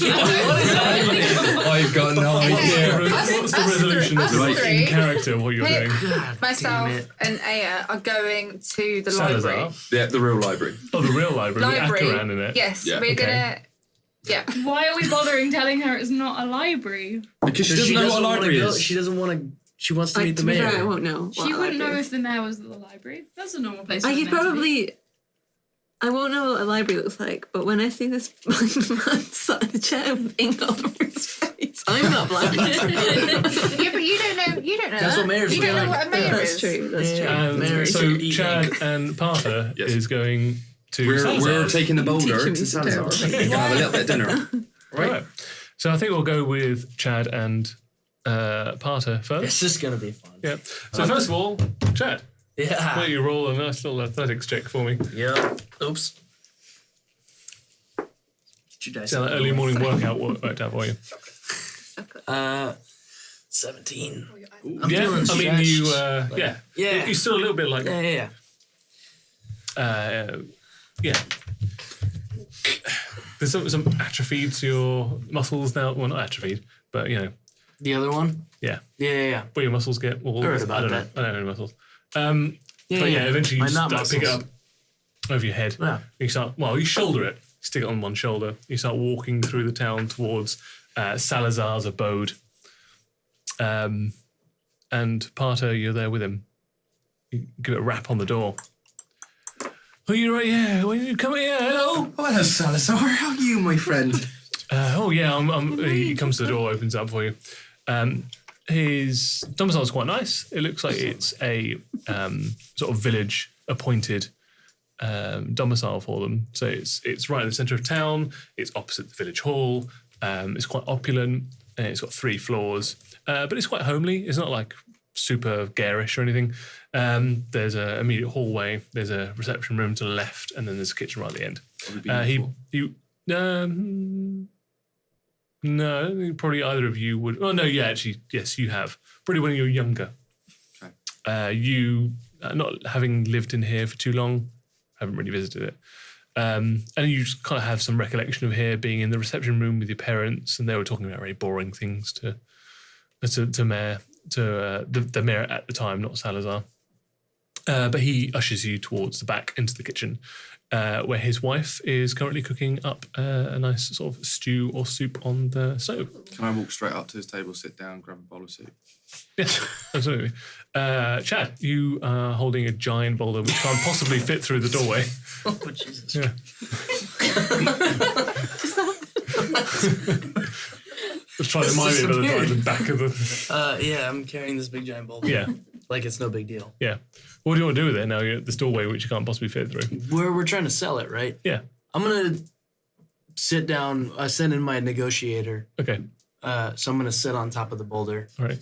got no idea. What's the resolution us of three. in character what you're Pip, doing? God myself, damn it. and Aya are going to the Salazar. library. Yeah, the real library. Oh, the real library with Library. Akaran in it. Yes, Yeah, we're okay. gonna. Yeah. Why are we bothering telling her it's not a library? Because she doesn't know what a wanna library go- is. She doesn't want to. She wants to Like, meet the to be fair, I mayor. won't know. She wouldn't know if the mayor was at the library. That's a normal place. I for a could mayor to be. probably. I won't know what a library looks like, but when I see this man sat in the chair with ink all over his face, I'm not blind. Yeah, but you don't know. You don't know. That's that. what mayors You would don't be know like. what a mayor That's is. true. That's Yeah. true. And Mary so should eat Chad ink. and Parter Yes. is going to We're Salazar. taking the boulder Teach him to to Salazar. do. We can have a little bit of dinner. Right. So I think we'll go with Chad and Parter first. It's just gonna be fun. Yeah. So first of all, Chad, why Yeah. don't you roll a nice little athletics check for me? Yep. Oops. Get your dice. So that early morning workout worked out for you. 17. I'm Yeah. feeling I mean, you. stretched. Yeah. Yeah. You're still a little bit like. Yeah. Yeah. There's some atrophy to your muscles now. Well, not atrophied, but you know, The other one? yeah, Yeah. where your muscles get all. I heard about don't that. know. I don't know muscles. Yeah. But yeah, eventually you My just nut start pick it up muscles. over your head. Yeah. You start. Well, you shoulder it. Stick it on one shoulder. You start walking through the town towards Salazar's abode. And Parter, you're there with him. You give it a rap on the door. Oh, you're right, yeah. When you come here, hello. Oh, hello, Salazar. How are you, my friend? He comes to the door, opens up for you. His domicile's quite nice. It looks like it's a sort of village-appointed domicile for them. So it's right in the centre of town. It's opposite the village hall. It's quite opulent. And it's got 3 floors. But it's quite homely. It's not like super garish or anything. There's an immediate hallway. There's a reception room to the left, and then there's a kitchen right at the end. No, I don't think probably either of you would. Oh no, yeah, actually, yes, you have. Probably when you were younger. Okay. You, not having lived in here for too long, haven't really visited it. And you just kind of have some recollection of here being in the reception room with your parents, and they were talking about very boring things to the mayor at the time, not Salazar. But he ushers you towards the back into the kitchen, where his wife is currently cooking up a nice sort of stew or soup on the stove. Can I walk straight up to his table, sit down, grab a bowl of soup? Yes, absolutely. Chad, you are holding a giant boulder which can't possibly fit through the doorway. Oh, Jesus. Yeah. Just trying to remind me of the back of the... Yeah, I'm carrying this big giant boulder. Yeah. Like it's no big deal. Yeah. What do you want to do with it now? You're at this doorway which you can't possibly fit through. We're trying to sell it, right? Yeah. I'm going to sit down. I sent in my negotiator. Okay. So I'm going to sit on top of the boulder. All right.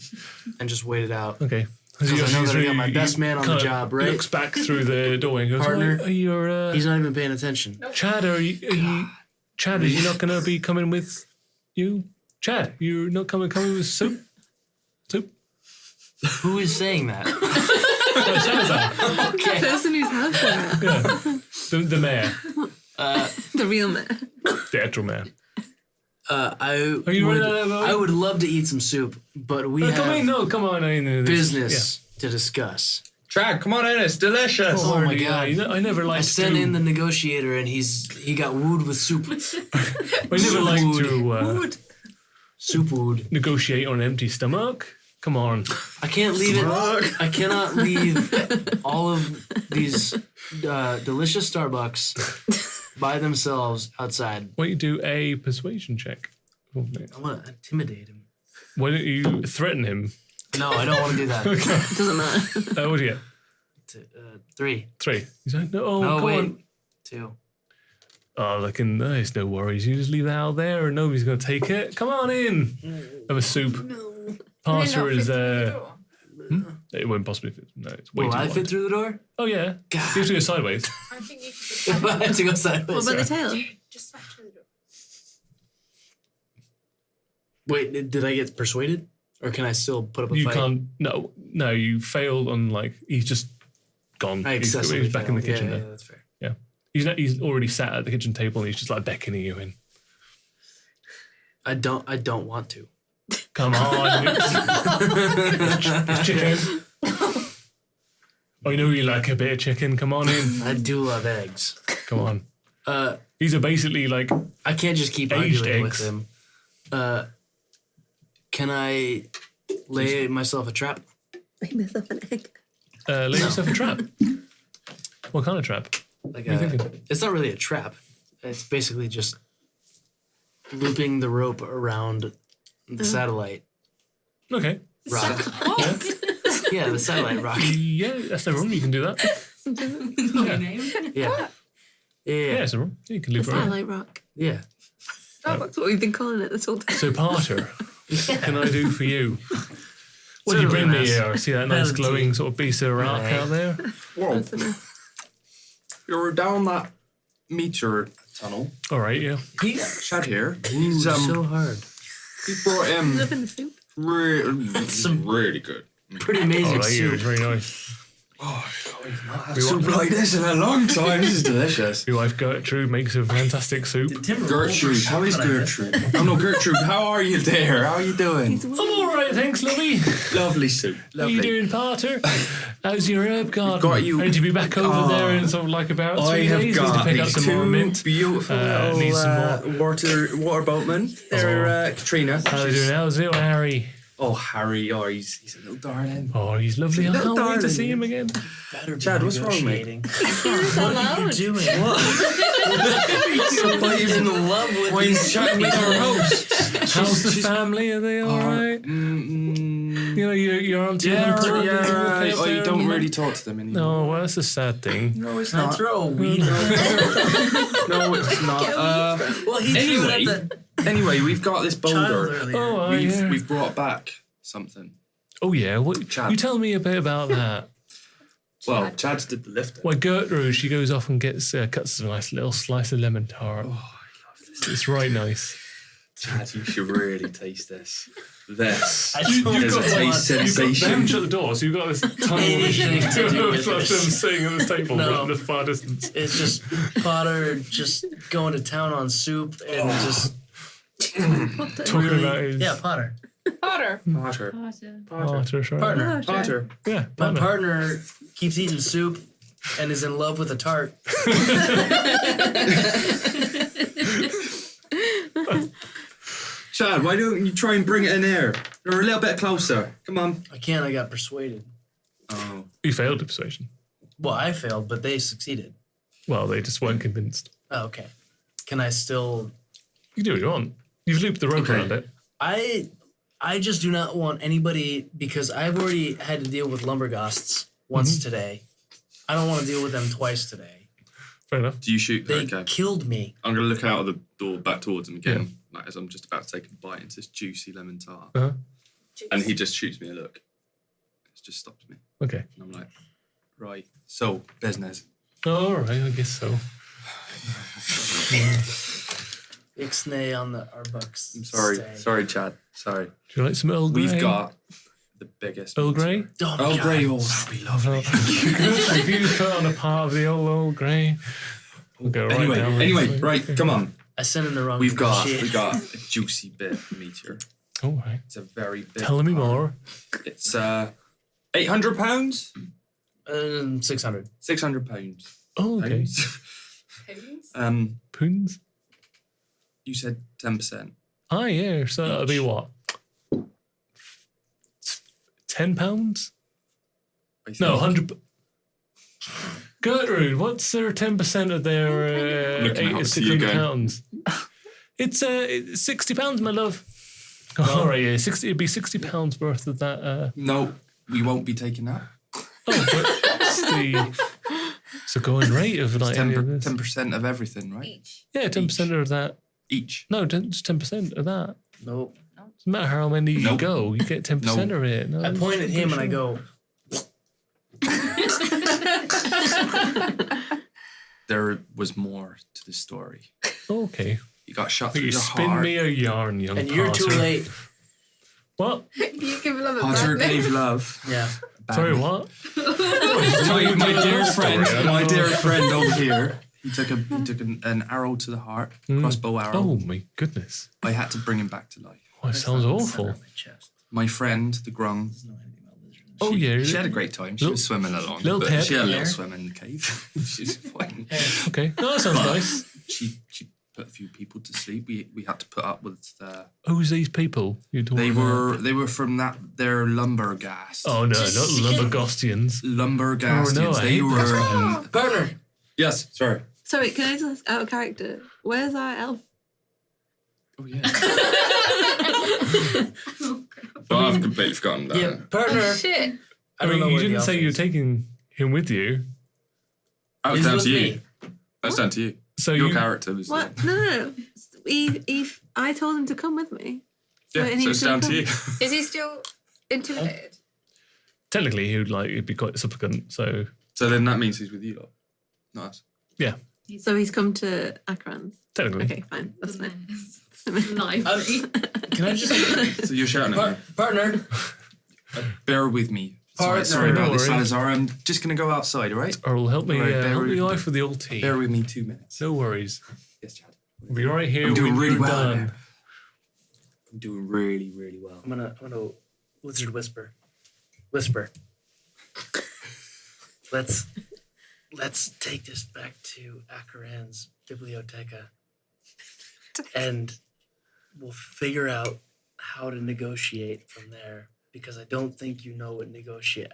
And just wait it out. Okay. Because I know that I got my best man on the job, right? Looks back through the doorway and goes, Partner, he's not even paying attention. Chad, are you not going to be coming with you? Chad, you're not coming with soup? Soup? Who is saying that? Okay. The person whose house you're at. Yeah. The mayor. The real mayor. The actual mayor. I would love to eat some soup, but we have come on, business to discuss. Chad, come on in, it's delicious. Oh my God. I never liked I sent in the negotiator and he got wooed with soup. I never liked to soup wooed. Negotiate on an empty stomach. Come on. I can't leave it. I cannot leave all of these delicious Starbucks by themselves outside. Why don't you do a persuasion check? I want to intimidate him. Why don't you threaten him? No, I don't want to do that. Okay. It doesn't matter. What do you get? 3. 3. He's like, no, no, wait. On. 2. Oh, look, nice, no worries. You just leave that out there and nobody's going to take it. Come on in. Have a soup. No. Parser is It won't possibly fit. No, it's way too wide. Will I fit through the door? Oh, yeah. God. You have to go sideways. I think you should If I had to go sideways. What about the tail? just smash through the door. Wait, did I get persuaded? Or can I still put up a You fight? can't. No, you failed on, he's just gone. He's back in the kitchen yeah, now. that's fair. Yeah. He's already sat at the kitchen table and he's just beckoning you in. I don't want to. Come on. It's chicken. I know you like a bit of chicken. Come on in. I do love eggs. Come on. These are basically I can't just keep aged arguing eggs. with him. Can I lay myself a trap? Make myself an egg. Lay yourself a trap. What kind of trap? Like what are you thinking? It's not really a trap. It's basically just looping the rope around the satellite. Okay. Rock. Yeah, the satellite rock. Yeah, that's no problem. You can do that. Your name? Yeah. Yeah, that's no problem. You can loop The around. satellite rock. Yeah. That's what we've been calling it this whole time. So, Parter, what can I do for you? What did you bring me here? See that nice glowing sort of piece of rock out there? Whoa. You're down that meteor tunnel. All right, yeah. Chad here. Ooh, He's so hard. he brought him Live in the soup. really good. Pretty amazing Oh, that soup. is very nice. We've not had soup like this in a long time. This is delicious. Your wife Gertrude makes a fantastic soup. Gertrude, how is Gertrude? Oh no, Gertrude, how are you there? How are you doing? I'm all right, thanks, lovey. Lovely soup. How you doing, Potter? How's your herb garden? got you- Ready to be back over there in sort of like about 3 I have days? Need to got pick up these some more two mint. beautiful need some little water boatmen. They're Katrina. How are they doing? How's little Harry? Oh, Harry. Oh, he's a little darling. Oh, he's lovely. I Little can't wait to darling. see him again. Chad, what's wrong, mate? He's so What are you loud. doing? Somebody's in love with these chatting with our host. How's the family? Are they all right? You know, your auntie and uncle, are they okay up Oh, you there don't and really that? talk to them anymore. No, well, that's a sad thing. No, it's Can I not. throw a weed? No, it's not. Well, he threw Anyway. it at the Anyway, we've got this child boulder. earlier. Oh, We've brought back something. Oh, yeah. What, Chad. you tell me a bit about that. Well, Chad did the lifting. Well, Gertrude, she goes off and gets cuts a nice little slice of lemon tart. Oh, I love this. It's right nice. Chad, you should really taste this. This I is don't a got taste They sensation. haven't shut the door, so you've got this tiny Anything machine to do of with them this. sitting at this table No. in the far distance. It's just Potter just going to town on soup and just Talking really, about his Potter. Potter. Potter. Potter, sorry. Partner. Potter. Yeah, My partner. partner keeps eating soup and is in love with a tart. Chad, why don't you try and bring it in here? Or a little bit closer. Come on. I can't. I got persuaded. Oh. You failed the persuasion. Well, I failed, but they succeeded. Well, they just weren't convinced. Oh, okay. Can I still? You do what you want. You've looped the rope Okay. around it. I just do not want anybody because I've already had to deal with lumberghosts once today. I don't want to deal with them twice today. Fair enough. Do you shoot? They Okay. killed me. I'm going to look out of the door back towards him again, like, as I'm just about to take a bite into this juicy lemon tart. Uh-huh. And he just shoots me a look. It just stops me. Okay. And I'm like, right, so, business. All right, I guess so. Ixnay on the Arbucks. I'm sorry. stay. Sorry, Chad. Sorry. Do you like some Earl Grey? We've got the biggest. Earl Grey? Oh, my Earl God. Grey, oh, that'd be lovely. If you put on a part of the old Earl Grey, we'll go right down. Anyway, right, come on. I sent in the wrong We've got shit. a juicy bit of meat here. All right. It's a very big. Tell me part. more. It's £800, 600. £600. Oh, okay. Poons? You said 10%. Ah, yeah. So that'll be what? £10? I think. No, 100. Gertrude, what's their 10% of their Looking out to you £600? It's £60, my love. All right, yeah, it'd be £60 worth of that. No, we won't be taking that. Oh, but it's the going rate of like any of this. 10% of everything, right? Each. Yeah, 10% of that. Each. No, just 10% of that. Nope. Doesn't matter how many you Nope. go, you get 10% Nope. of it. No, I point at him and I go, There was more to the story. Okay. You got shot But through you the spin heart. me a yarn, young and you're too Potter. late. What? You give love a Potter bad name. gave love. Yeah. Sorry, what? My dear friend, Story, I don't my know. dear friend over here. He took an arrow to the heart, crossbow arrow. Oh, my goodness. I had to bring him back to life. Oh, it sounds awful. My chest. My friend, the grung, There's no anything about lizards. Oh, yeah. she had a great time. She Little- was swimming along, little but pet. she had a little Hair. swim in the cave. She's fine. Okay. No, that sounds nice. She put a few people to sleep. We had to put up with. Who's these people you're talking They were from they're lumberghast. Oh, no, not Lumbergostians. Lumberghastians. Oh, no, I they hate were. Partner. Yes, sorry. Sorry, can I just ask out of character? Where's our elf? Oh yeah. Oh, I've completely forgotten that. Yeah, partner. Oh, shit. I don't know you where the didn't elf say is. you're taking him with you. That was He's down with to you. me. That's down to you. So Your you, character was. What? No. I told him to come with me. Yeah, and he so was it's down gonna to you. come. Is he still intimidated? technically, he'd be quite supplicant. So So then that means he's with you lot. Not us. yeah, So he's come to Akran's. technically. Okay, fine. That's fine. Library. Can I just So you're shouting at me. partner? Bear with me Sorry no about this, worries. Salazar. I'm just going to go outside, all right? Earl, help me, All right, help bear me with- life with the old tea. Bear with me 2 minutes. No worries. Yes, Chad. We'll be right here I'm doing when really you're well done. there. I'm doing really, really well. I'm gonna lizard whisper. Let's take this back to Akaran's Biblioteca, and we'll figure out how to negotiate from there. Because I don't think you know what negotiate.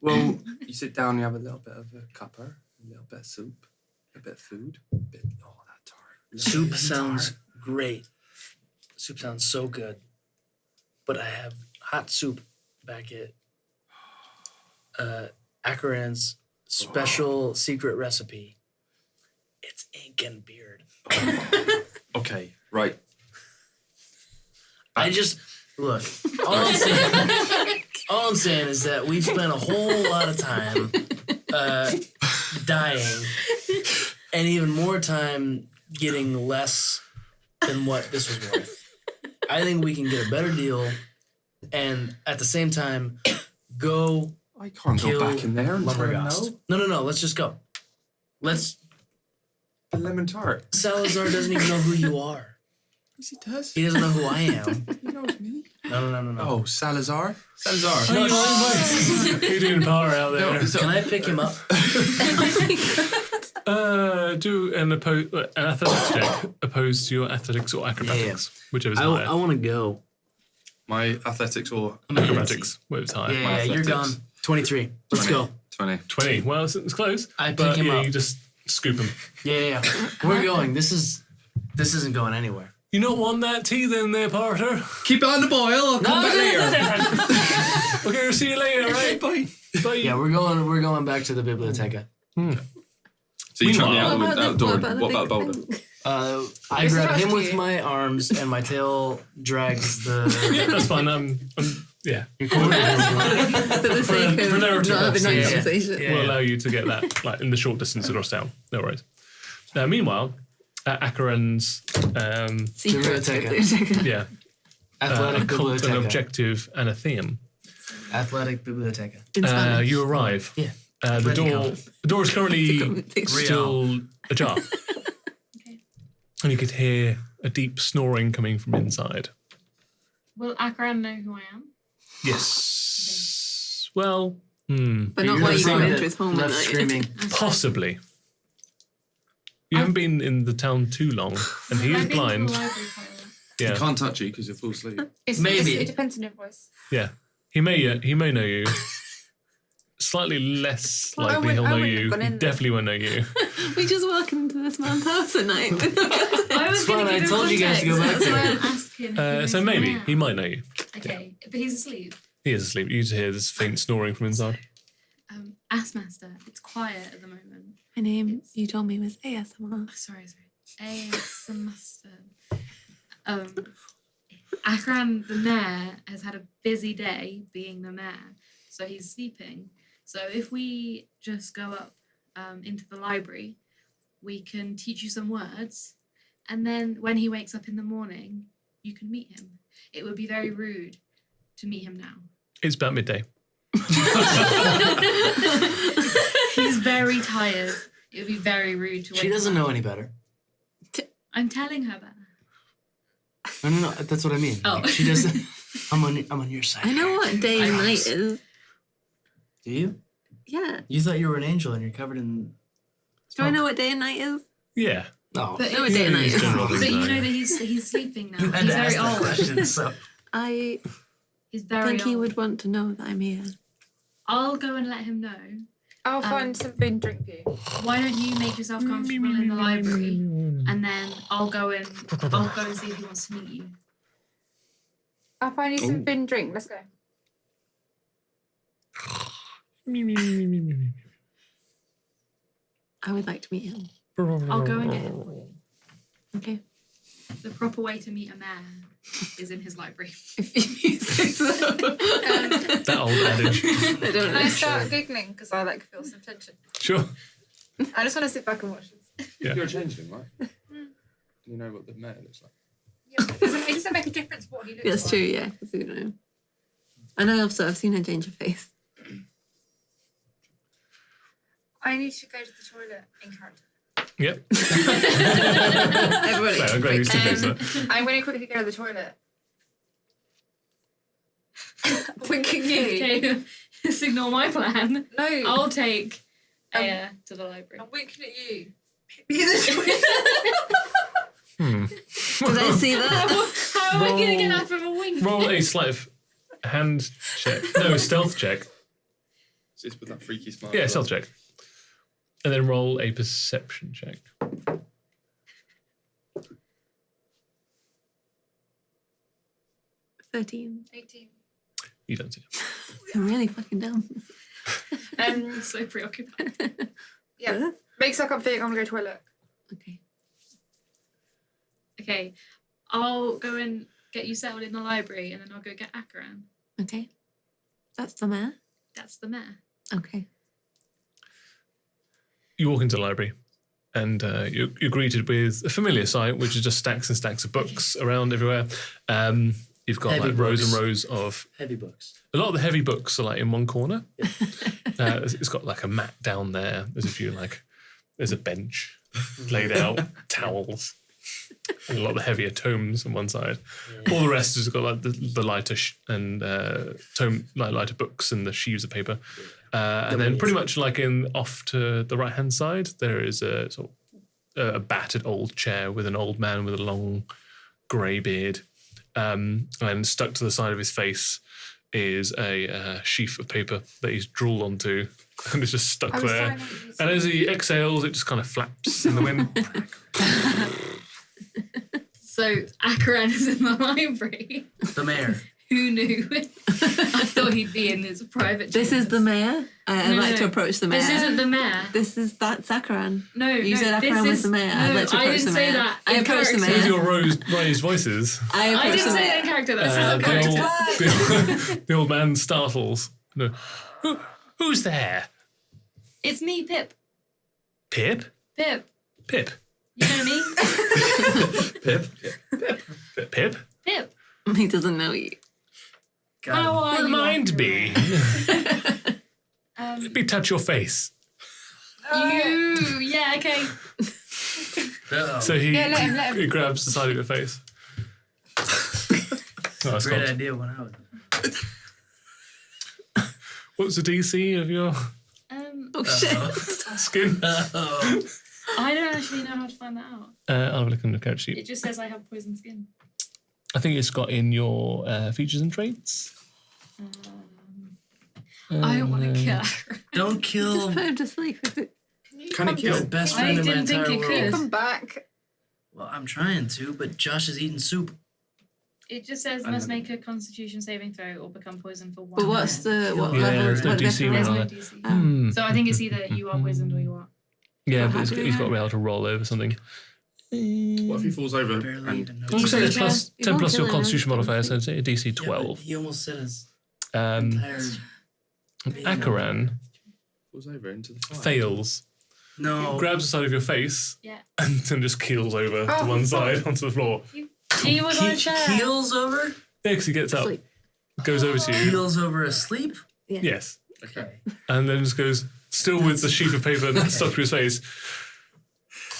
Well, you sit down, you have a little bit of a cuppa, a little bit of soup, a bit of food, a bit, that tart. Soup sounds great. Soup sounds so good. But I have hot soup back at Akaran's special secret recipe. It's ink and beard. Okay, right. I just look. All I'm saying is that we've spent a whole lot of time dying, and even more time getting less than what this was worth. I think we can get a better deal, and at the same time, go I can't kill go back in there and tell him Lumbergast. no. No. Let's just go. Let's. The lemon tart. Salazar doesn't even know who you are. Yes, he does. He doesn't know who I am. He knows me. No. Oh, Salazar? Salazar. No, You're doing power out there. No, so- Can I pick him up? Do an athletics check opposed to your athletics or acrobatics, whichever's higher. I want to go. My athletics or Acrobatics, whatever's higher. Yeah, you're gone. 23. Let's go. 20. 20. Well, it's close. I pick But him yeah, up. you just scoop him. Yeah. We're going. This isn't going anywhere. You not want that tea then there, Porter? Keep it on the boil. I'll come back later. Okay, see you later, right? Bye. Bye. Yeah, we're going back to the biblioteca. So you chuck me Meanwhile- out the door. What about Boulder? I This is grab him up to with you. my arms, and my tail drags the. Yeah, that's fine. Yeah. You're cool. For the sake for of narrative not having that purposes, conversation. Yeah. We'll allow you to get that like in the short distance across town. No worries. Meanwhile, at Akaran's, Secret Biblioteca. yeah, Athletic a cult, an biblioteca. objective, and a theme. Athletic biblioteca. In Spanish. You arrive. Yeah. The door is currently It's still ajar. Okay. And you could hear a deep snoring coming from inside. Will Akaran know who I am? Yes. Well, But not You're why the you go thing into that his home at left night. screaming. possibly. You haven't been in the town too long, and he is I've been to blind. the library quite a lot. You Yeah, can't touch you because you'll fall asleep. Maybe. It depends on your voice. yeah. He may know you. Slightly less Well, I likely wouldn't- he'll I know wouldn't have you. gone He in there. definitely won't know you. We just walk into this man's house at night. I was It's going fine, to I give him told you guys to go context, back that's why there. I'm asking. if he knows So who maybe I am. he might know you. Okay, but he's asleep. He is asleep. You just hear this faint snoring from inside. Assmaster, it's quiet at the moment. My name, you told me, was ASMR. Oh, sorry. Assmaster. Akran, the mayor, has had a busy day being the mayor, so he's sleeping. So if we just go up into the library, we can teach you some words, and then when he wakes up in the morning, you can meet him. It would be very rude to meet him now. It's about midday. He's very tired. It would be very rude to wake She doesn't him up. know any better. I'm telling her better. No, that's what I mean. Oh. Like, she doesn't. I'm on your side. I know what day and night is. Do you? Yeah. You thought you were an angel and you're covered in. Do I know what day and night is? Yeah. No. But, No, it's- day and night is. General but you things, know though. that he's sleeping now. You had He's to very ask that old. question, so. I He's very think old. he would want to know that I'm here. I'll go and let him know. I'll find some food and drink for you. Why don't you make yourself comfortable in the library, and then I'll go and see if he wants to meet you. I'll find you some food and drink. Let's go. I would like to meet him. I'll go and get him. Okay. The proper way to meet a mayor is in his library. If you say so. That old adage. I don't Can I know. start giggling because I like feel some tension? Sure. I just want to sit back and watch this. Yeah. You're a changeling, right? You know what the mayor looks like. Yeah, it doesn't make a difference what he looks like. That's true, yeah. 'cause you know. I know also I've seen her change her face. I need to go to the toilet in character. Yep. Everybody. I'm glad you still face that. I'm going to quickly go to the toilet. Winking you. Okay, just ignore my plan. No, I'll take Aya to the library. I'm winking at you. Be in the toilet. Did I see that? How am I going to get that from a wink? Roll a sleight of hand check. No, stealth check. Is this with that freaky smile? Yeah, stealth check. And then roll a perception check. 13. 18. You don't see it. I'm really fucking dumb. So preoccupied. Yeah. Makes like I'm feeling I'm going to go toilet. Okay. Okay, I'll go and get you settled in the library, and then I'll go get Akaran. Okay. That's the mayor? That's the mayor. Okay. You walk into the library and you're greeted with a familiar sight, which is just stacks and stacks of books around everywhere. You've got Heavy like rows and books. rows of... Heavy books. A lot of the heavy books are like in one corner. It's got like a mat down there. There's a few like... There's a bench laid out, towels. And a lot of the heavier tomes on one side. All the rest has got like the lighter lighter books and the sheaves of paper. And then pretty much like off to the right hand side, there is a sort of a battered old chair with an old man with a long grey beard. And stuck to the side of his face is a sheaf of paper that he's drooled onto, and it's just stuck there. And as he exhales, it just kind of flaps in the wind. So Akaran is in the library. The mayor. Who knew? I thought he'd be in his private. This is the mayor. I'd No, like no. to approach the mayor. This isn't the mayor. That's Akaran. No, You said this Akaran was is- the mayor. No, I'd like to I approach didn't the say mayor. that. I in approach the character. With mayor. your raised voices, I I approach didn't the say that mayor. in character. This is a the, character. old man startles. No. Who's there? It's me, Pip. Pip? Pip. Pip. You know me? Pip. Pip? Pip. He doesn't know you. How are you? Remind me. Um, Let me touch your face. you. Yeah. Okay. So he, Yeah, let him. he grabs the side of your face. Oh, that's Great not- idea when I was. What's the DC of your Oh, shit. skin? I don't actually know how to find that out. I'll have a look on the character sheet. It just says I have poison skin. I think it's got in your features and traits. I don't want to kill Akaran. Don't kill Put him to sleep. Can it your kill? best I friend in my didn't think entire you world. could. Come back. Well, I'm trying to, but Josh is eating soup. It just says I must know. make a Constitution saving throw or become poisoned for 1 But what's minute. the... What Yeah, level? there's no what DC difference? There's on no it. DC. Hmm. So I think it's either you are poisoned or you are. Yeah, How but do we he's got to know? be able to roll over something. What if he falls over Barely and even know. I'm saying it's Yeah. plus You 10 won't plus kill your him, Constitution right? modifier, so it's a DC Yeah, but 12. he almost said his Um, entire. Akaran falls over into the fire. fails, No. grabs the side of your face, Yeah. and then just keels over to Oh, one fuck. side onto the floor. He was on a chair. Keels over? Yeah, 'cause he gets up, Sleep. goes over to you. Keels over asleep? Yes. Okay. And then just goes, still with the sheet of paper stuck to his face.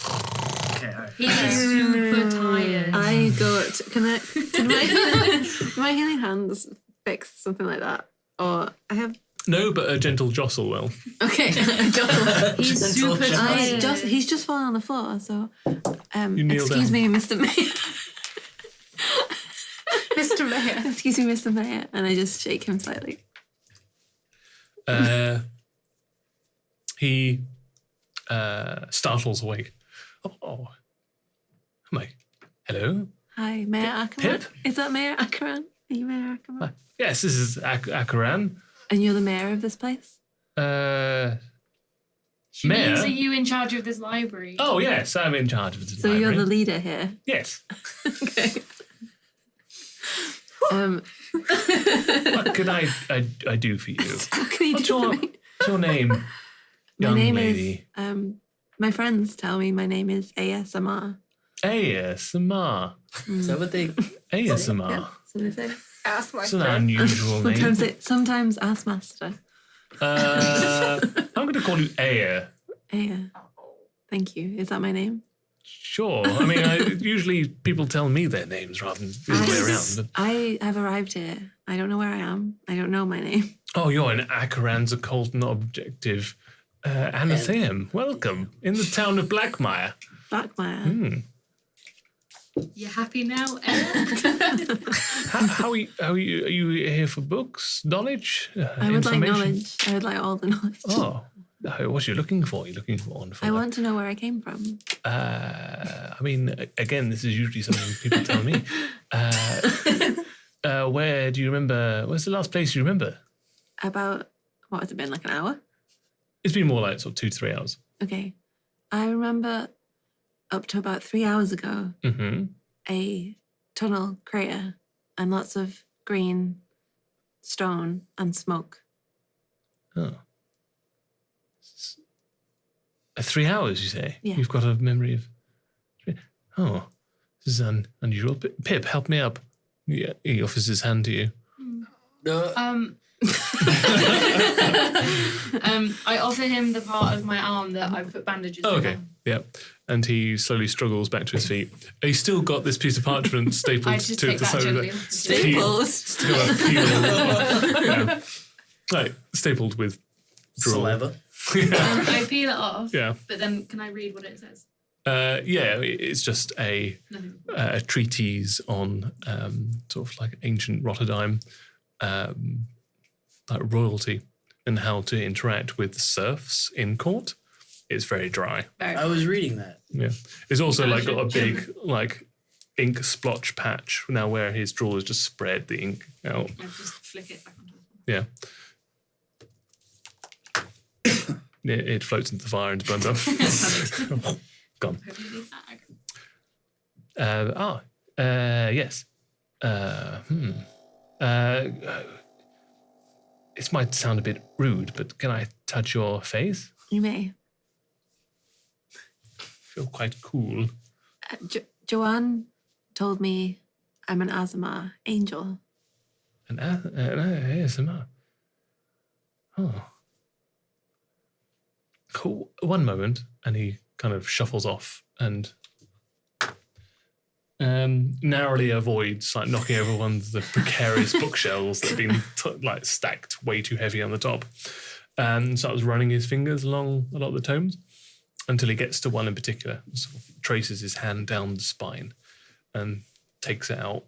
Okay, alright. He's super tired. I go to... Can my healing hands fix something like that? Or I have... No, but a gentle jostle will. Okay. He's Gentle super Josh. tired. He's just fallen on the floor, so... You kneel excuse down. me, Mr. Mayor. Mr. Mayor. Excuse me, Mr. Mayor. And I just shake him slightly. He startles awake. Oh, Mike. Hello? Hi, Mayor Akaran. Pip? Is that Mayor Akaran? Are you Mayor Akaran? Hi. Yes, this is Akaran. And you're the mayor of this place? She Mayor? means, are you in charge of this library? Oh, yes, I'm in charge of the So library. you're the leader here? Yes. Okay. What can I do for you? What can you What's do your, for me? what's your name, My young name lady? is... my friends tell me my name is ASMR. ASMR. Is that what they. ASMR. Yeah, so they say. Ask my It's an friend. unusual name. Sometimes Ass Master. I'm going to call you Aya. Aya. Thank you. Is that my name? Sure. I mean, usually people tell me their names rather than the other way around. But... I have arrived here. I don't know where I am. I don't know my name. Oh, you're an Akaran's occult and objective anatheum. Welcome in the town of Blackmire. Blackmire. You happy now, Ella? How are you? Are you here for books, knowledge, I would like information? knowledge. I would like all the knowledge. Oh, what are you looking for? You're looking for I want to know where I came from. I mean, again, this is usually something people tell me. Where do you remember? Where's the last place you remember? About, what has it been, like an hour? It's been more like sort of 2 to 3 hours. Okay. I remember up to about 3 hours ago, a tunnel crater and lots of green stone and smoke. Oh. 3 hours, you say? Yeah. You've got a memory of... Oh, this is unusual. Pip, help me up. Yeah, he offers his hand to you. I offer him the part of my arm that I put bandages Oh, okay. on. Yeah. And he slowly struggles back to his feet. He's still got this piece of parchment stapled I just to take the that side of gently it. off the Staples. Stapled with draw. Saliva. I peel it off, Yeah. but then can I read what it says? Yeah, it's just a treatise on sort of like ancient Rotterdam, like royalty and how to interact with serfs in court. It's very dry. I was reading that. Yeah, it's also like got a big like ink splotch patch now where his drawers just spread the ink out. I just flick it back onto the Yeah. It floats into the fire and burns up. Gone. Yes. It might sound a bit rude, but can I touch your face? You may. Feel quite cool. Joanne told me I'm an Azamar angel. An ASMR. Oh. Cool. One moment, and he kind of shuffles off and narrowly avoids like knocking over one of the precarious bookshelves that have been like stacked way too heavy on the top, and starts running his fingers along a lot of the tomes until he gets to one in particular, sort of traces his hand down the spine and takes it out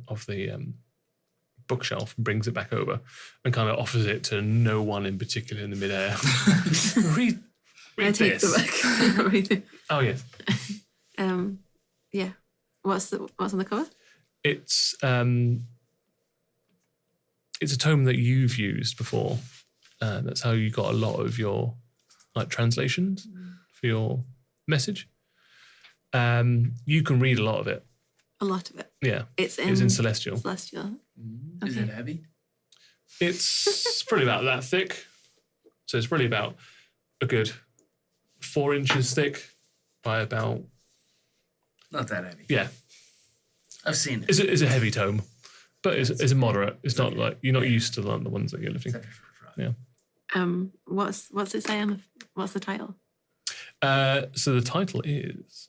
of the bookshelf and brings it back over and kind of offers it to no one in particular in the midair. read I take this. the book. Read it. Oh yes. Yeah. What's on the cover? It's a tome that you've used before. That's how you got a lot of your like translations for your message. You can read a lot of it. A lot of it. Yeah. It's in Celestial. Celestial. Is it heavy? It's probably about that thick. So it's probably about a good 4 inches thick by about... Not that heavy. Yeah. I've seen it. It's a heavy tome, but it's a moderate. It's not like... You're not used to the ones that you're lifting. Yeah. What's it say on the... What's the title? So the title is...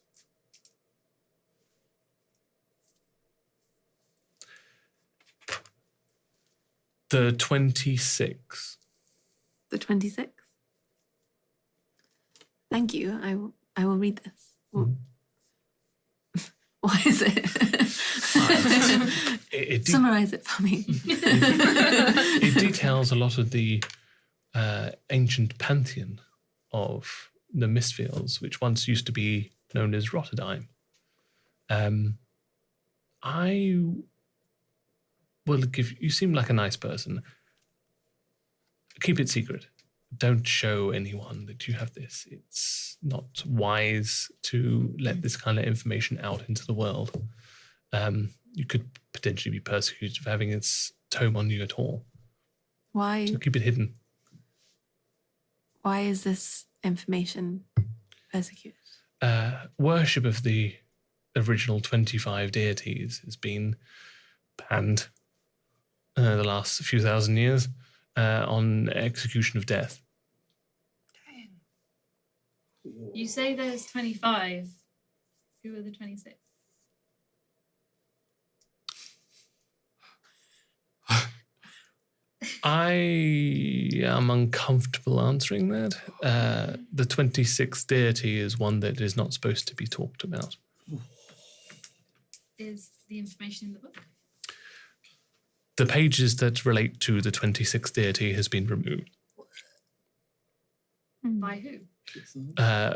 The 26. The 26th. Thank you. I will read this. What is it? Summarize it for me. It details a lot of the ancient pantheon of the Mistfields, which once used to be known as Rotterdam. I will give you seem like a nice person. Keep it secret. Don't show anyone that you have this. It's not wise to let this kind of information out into the world. You could potentially be persecuted for having its tome on you at all. Why? So keep it hidden. Why is this information persecuted? Worship of the original 25 deities has been banned the last few thousand years on execution of death. You say there's 25. Who are the 26? I am uncomfortable answering that. The 26th deity is one that is not supposed to be talked about. Is the information in the book? The pages that relate to the 26th deity has been removed By who?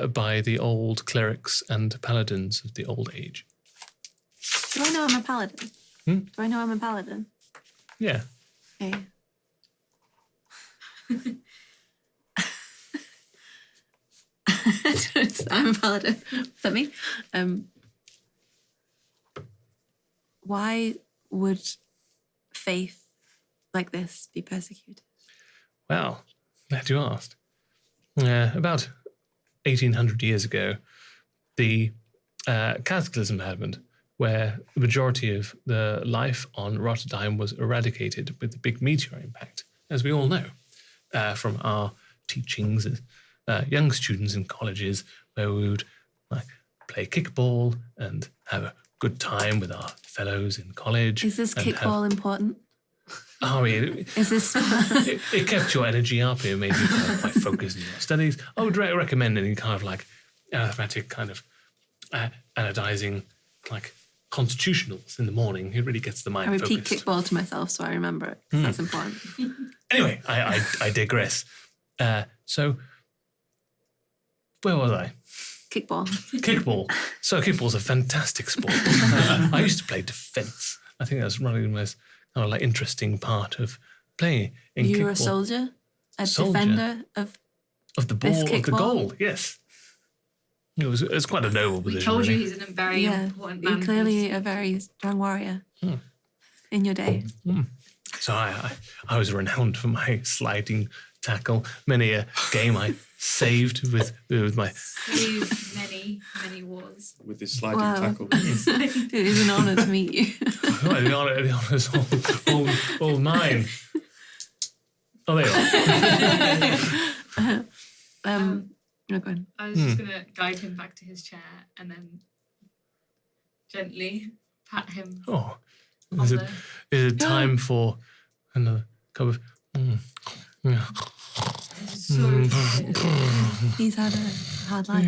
by the old clerics and paladins of the old age. Do I know I'm a paladin? Hmm? Do I know I'm a paladin? Yeah. Okay. I'm a paladin. Is that me? Why would faith like this be persecuted? Well, glad you asked. About 1800 years ago, the cataclysm happened, where the majority of the life on Rotterdam was eradicated with the big meteor impact, as we all know from our teachings as young students in colleges, where we would play kickball and have a good time with our fellows in college. Is this kickball important? I mean, Is this? it kept your energy up. It made you kind of quite focused in your studies. I would recommend any kind of like arithmetic kind of anodizing, like constitutionals in the morning. It really gets the mind I repeat focused. kickball to myself so I remember it. 'Cause that's important. Anyway, I digress. So, where was I? Kickball. Kickball. So kickball's a fantastic sport. I used to play defence. I think that's one of the most kind of like interesting part of playing in You kickball. were a soldier? A Soldier. defender of Of the This ball, of the kickball? goal, yes. It was quite a noble We position. told you really. he's a very yeah. important You're man. clearly a very strong warrior in your day. So I was renowned for my sliding tackle. Many a game I saved with my. Saved many wars. With this sliding Wow. tackle. It is an honour to meet you. Oh, the honour's all mine. Oh, there you are. No, go on. I was just going to guide him back to his chair and then gently pat him Oh, on is the... it time for another cup of? So He's had a hard life.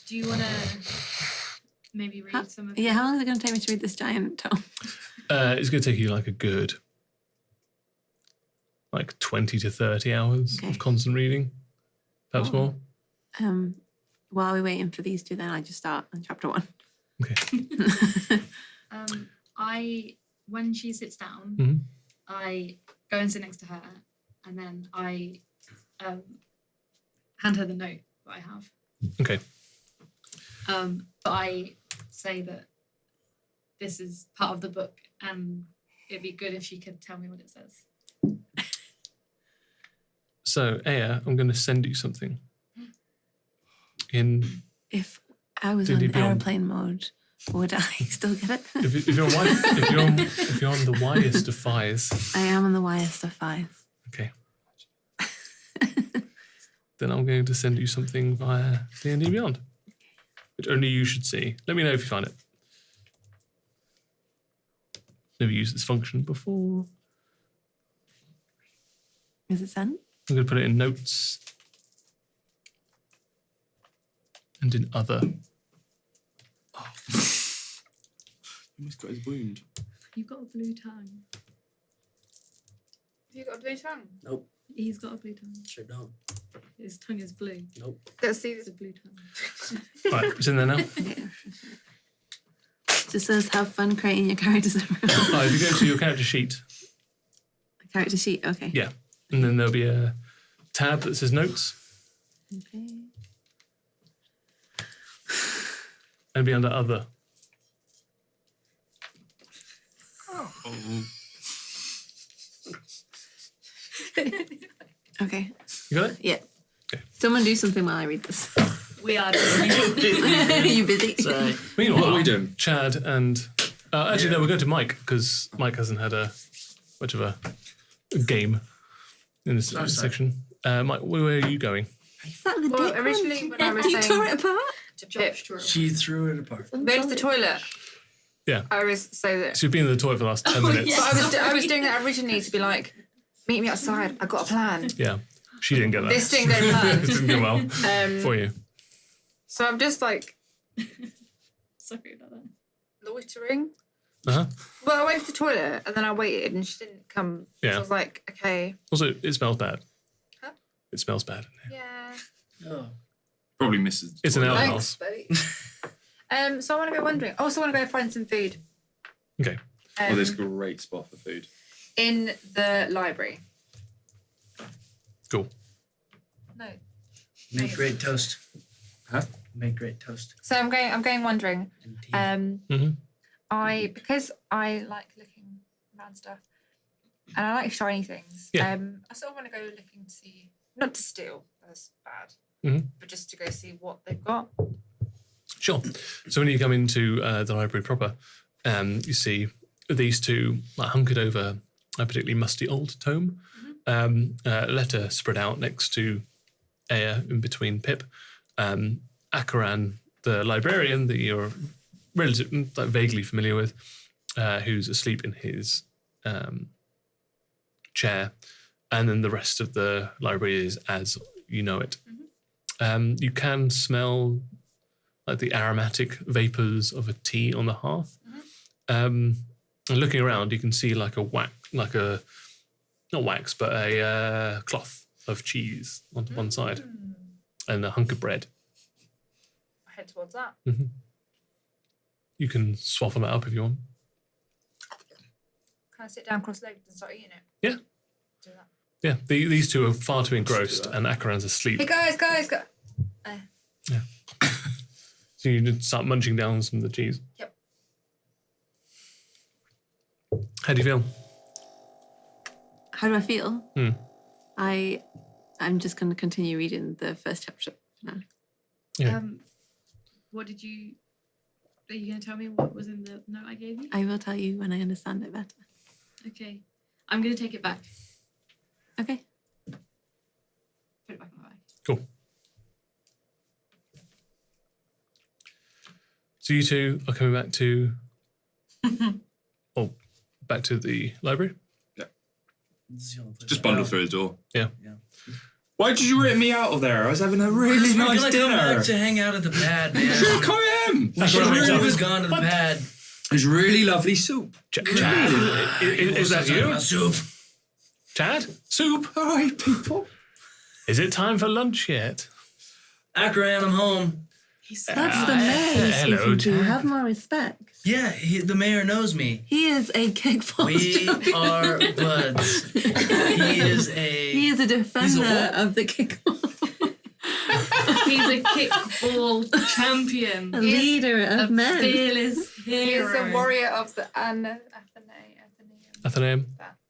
Do you want to maybe read some of Yeah, how long is it going to take me to read this giant tome? It's going to take you like a good, 20 to 30 hours Okay. of constant reading. Perhaps Oh. more. While we're waiting for these two, then I just start on chapter 1. Okay. when she sits down, Mhm. I go and sit next to her, and then I hand her the note that I have. Okay. But I say that this is part of the book, and it'd be good if she could tell me what it says. So, Aya, I'm going to send you something. If I was D&D on Beyond. airplane mode, would I still get it? If you're on the widest of fires, I am on the widest of fives. okay. Then I'm going to send you something via D&D Beyond, which only you should see. Let me know if you find it. Never used this function before. Is it sent? I'm going to put it in notes and in other. He almost got his wound. You've got a blue tongue. Have you got a blue tongue? Nope, He's got a blue tongue. sure don't. His tongue is blue. Nope. Let's see It's this. a blue tongue. Right, it's in there now. Okay. Just says have fun creating your characters. Right, if you go to your character sheet, Character sheet, okay. yeah, and then there'll be a tab that says notes, Okay. and it'll be under other. Okay. You got it? Yeah. Okay. Someone do something while I read this. We are doing Are you busy? Sorry. Meanwhile, What are we doing? Chad and actually no, we're going to Mike because Mike hasn't had much of a game in this section. Mike, where are you going? Is that the Well, dick originally one? when I was You saying- tore it apart? To Pip, She threw it apart. go to the toilet. Yeah. I always say that. So you've been in the toilet for the last 10 minutes. But I was doing that originally to be like, meet me outside. I got a plan. Yeah. She didn't get that. This didn't go planned. This didn't go well for you. So I'm just like Sorry about that. loitering. Uh-huh. Well, I went to the toilet and then I waited and she didn't come. Yeah. So I was like, okay. Also, it smells bad. Huh? It smells bad. Yeah. Oh. Probably misses. It's an Thanks, outhouse. buddy. So I want to go wandering. Also, I want to go find some food. Okay. Oh, there's a great spot for food. In the library. Cool. No. Make great toast. Huh? Make great toast. So I'm going wandering. And tea. Because I like looking around stuff, and I like shiny things. Yeah. I sort of want to go looking to see, not to steal, that's bad, but just to go see what they've got. Sure. So when you come into the library proper, you see these two hunkered over a particularly musty old tome. A letter spread out next to Aya in between Pip. Akaran, the librarian that you're vaguely familiar with, who's asleep in his chair. And then the rest of the library is as you know it. You can smell like the aromatic vapors of a tea on the hearth. And looking around, you can see like not wax, but a cloth of cheese on one side and a hunk of bread. I head towards that. You can swaffle that up if you want. Can I sit down cross-legged and start eating it? Yeah. Do that. Yeah, these two are far too engrossed, and Akaran's asleep. Hey guys. So you just start munching down some of the cheese. Yep. How do you feel? How do I feel? Hmm. I'm just going to continue reading the first chapter now. Yeah. What did you... Are you going to tell me what was in the note I gave you? I will tell you when I understand it better. Okay. I'm going to take it back. Okay. Put it back in my bag. Cool. So you two are coming back to... back to the library? Just bundle through the door. Yeah. Why did you rip me out of there? I was having a really We're nice gonna dinner. come back to hang out at the pad, man. Sure, come in. We should have always gone to the pad. It was really lovely soup. Chad, is that you? Soup. Chad? Soup? All right, people. Is it time for lunch yet? Akaran, I'm home. That's the mayor you're hello, speaking to. Chad. Have more respect. Yeah, the mayor knows me. He is a kickball We champion. are buds. He is a defender of the kickball. He's a kickball champion. A leader a of men. fearless He hero. is a warrior of the Athenaeum?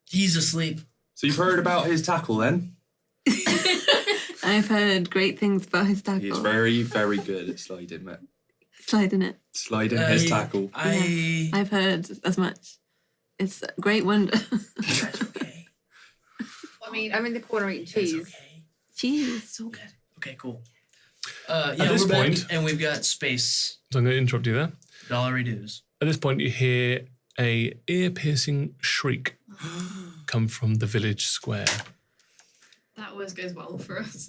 He's asleep. So you've heard about his tackle then? I've heard great things about his tackle. He's very, very good at sliding, mate. Sliding it. Sliding his tackle. I've heard as much. It's a great wonder. Okay. I'm in the corner eating cheese. Okay. Cheese. So good. Okay, cool. At Yeah, this we're back, point- and we've got space. So I'm going to interrupt you there. Dollary dues. At this point, you hear a ear-piercing shriek come from the village square. That always goes well for us.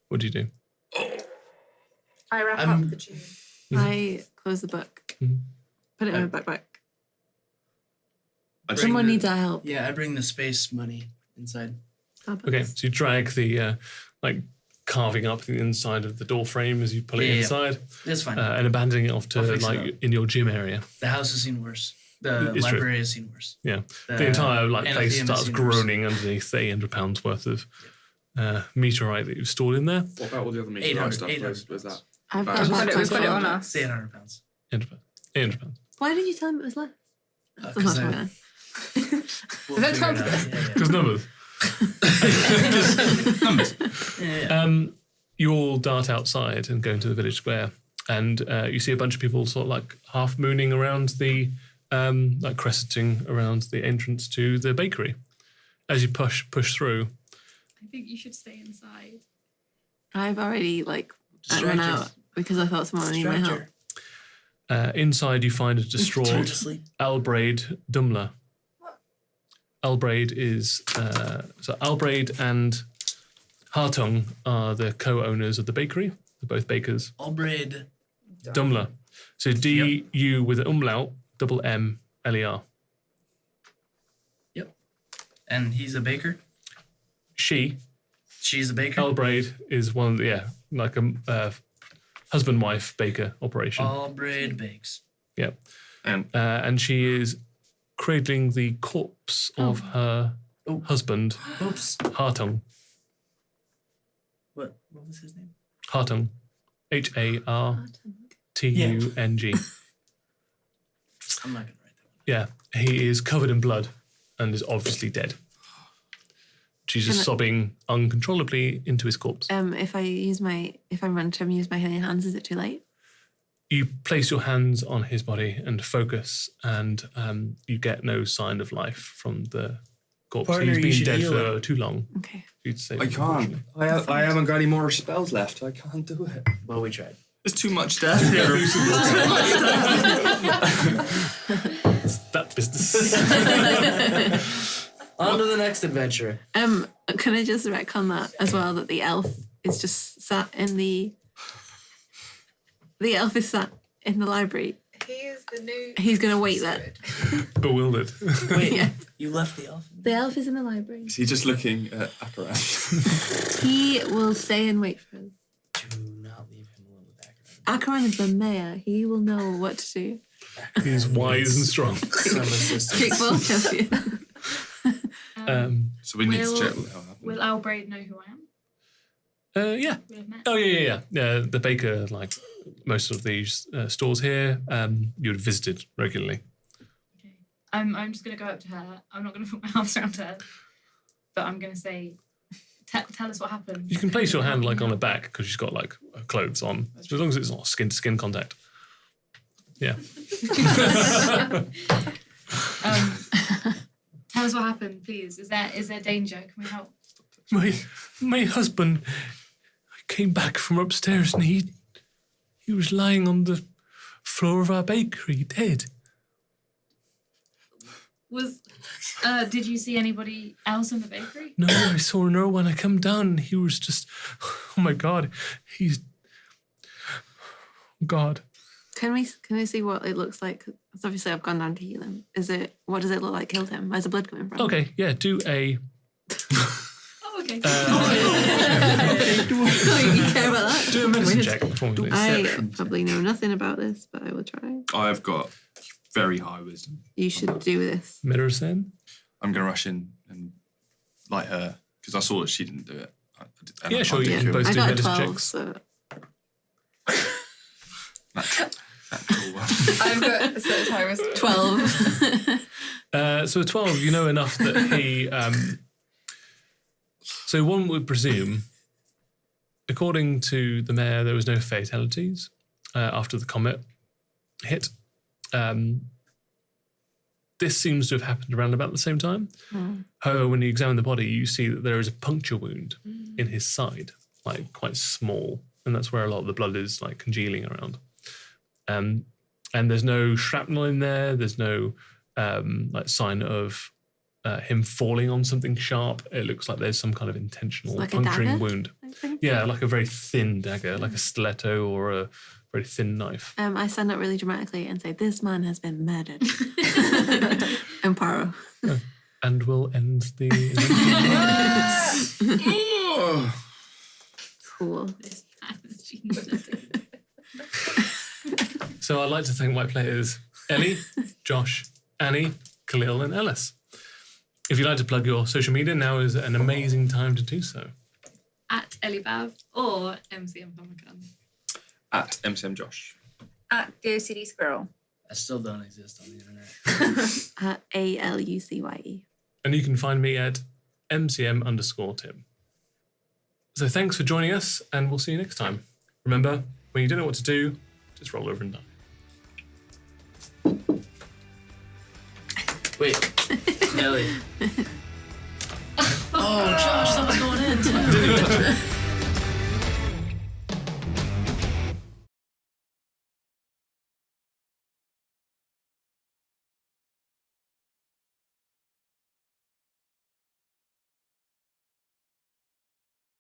What do you do? I wrap I'm- up the cheese. I close the book. Mhm. Put it in my backpack. I Someone the- needs our help. Yeah, I bring the space money inside. Okay, so you drag the, carving up the inside of the door frame as you pull it Yeah. inside That's fine. and abandoning it off I'll to, fix it up. in your gym area. The house has seen worse. The It's true. library has seen worse. Yeah. The entire place Amphitheater starts has seen worse. groaning underneath the £800 worth of meteorite that you've stored in there. What about all the other meat 800, stuff? 800. Where's that? I've got a We've got it backpack. on us. 800 pounds. £800. Why did you tell him it was less? That's not Because fair. we'll Is that figure it time out. for Yeah, Because numbers. You all dart outside and go into the village square, and you see a bunch of people sort of like half mooning around the, crescenting around the entrance to the bakery. As you push through, I think you should stay inside. I've already run Distract her. out because I thought someone needed my help. Inside, you find a Turn distraught to sleep. Albraid Dumler. Albraid is so Albraid and Hartung are the co-owners of the bakery. They're both bakers. Albraid. Dumler. So D-U with an umlaut, double M-L-E-R. Yep. And he's a baker. She's a baker. Albraid is one of the, like a husband-wife baker operation. Albraid bakes. Yeah. And she is cradling the corpse of her husband, Oops. Hartung. What was his name? Hartung. Hartung. I'm not gonna write that one. Yeah. He is covered in blood and is obviously dead. She's just sobbing uncontrollably into his corpse. If I run to him, use my healing hands, is it too late? You place your hands on his body and focus, and you get no sign of life from the corpse. Partner, you He's should been dead heal for him. too long. Okay. You'd say. I can't. I haven't got any more spells left. I can't do it. Well, we tried. there's too much death here. It's that business. On to the next adventure. Can I just retcon that as well, that the elf is just sat in the elf is sat in the library. He is the new. He's gonna wait there. Bewildered. Wait, Yeah. you left the elf? The elf is in the library. Is he just looking at Akaran? He will stay and wait for us. Do not leave him alone with Akaran. Akaran is the mayor. He will know what to do. He's wise and strong. Some assistance. Kickball champion. So we need to check what the hell happened. Will Albraid know who I am? Yeah. We'll have met. Oh, yeah. The baker, like most of these stores here, you would have visited regularly. Okay. I'm just gonna go up to her. I'm not gonna put my arms around her, but I'm gonna say, tell us what happened. You can place your hand like on her back because she's got like her clothes on, as long as it's not skin to skin contact. Yeah. Tell us what happened, please. Is there danger? Can we help? My husband, I came back from upstairs and he was lying on the floor of our bakery, dead. Did you see anybody else in the bakery? No, I saw no one. I come down and he was just, oh my God, God. Can we see what it looks like? 'Cause obviously I've gone down to heal him. What does it look like killed him? Where's the blood coming from? Okay, yeah, do a... Oh, okay. You care about that? Do a medicine check for me. I probably know nothing about this, but I will try. I've got very high wisdom. You should do this. Medicine? I'm going to rush in and light her because I saw that she didn't do it. And Yeah, I sure, can't you do can it. both I do got a medicine 12, checks. so... Natural one. I've got such high wisdom. 12. So 12, you know enough that he... so one would presume, according to the mayor, there was no fatalities after the comet hit. This seems to have happened around about the same time. However, when you examine the body, you see that there is a puncture wound in his side, like quite small, and that's where a lot of the blood is like congealing around. And there's no shrapnel in there. There's no like sign of him falling on something sharp. It looks like there's some kind of intentional Like a puncturing dagger? wound. I think. Yeah, like a very thin dagger, like a stiletto or a very thin knife. I stand up really dramatically and say, "This man has been murdered." And Paro. And we'll end the... Cool. This man is genius. So I'd like to thank my players Ellie, Josh, Annie, Khalil and Ellis. If you'd like to plug your social media, now is an amazing time to do so. At Elibav or MCM Comic Con. At MCM Josh. At the OCD Squirrel. I still don't exist on the internet. ALUCYE. And you can find me at MCM_Tim. So thanks for joining us, and we'll see you next time. Remember, when you don't know what to do, just roll over and die. Wait, Nelly. Oh,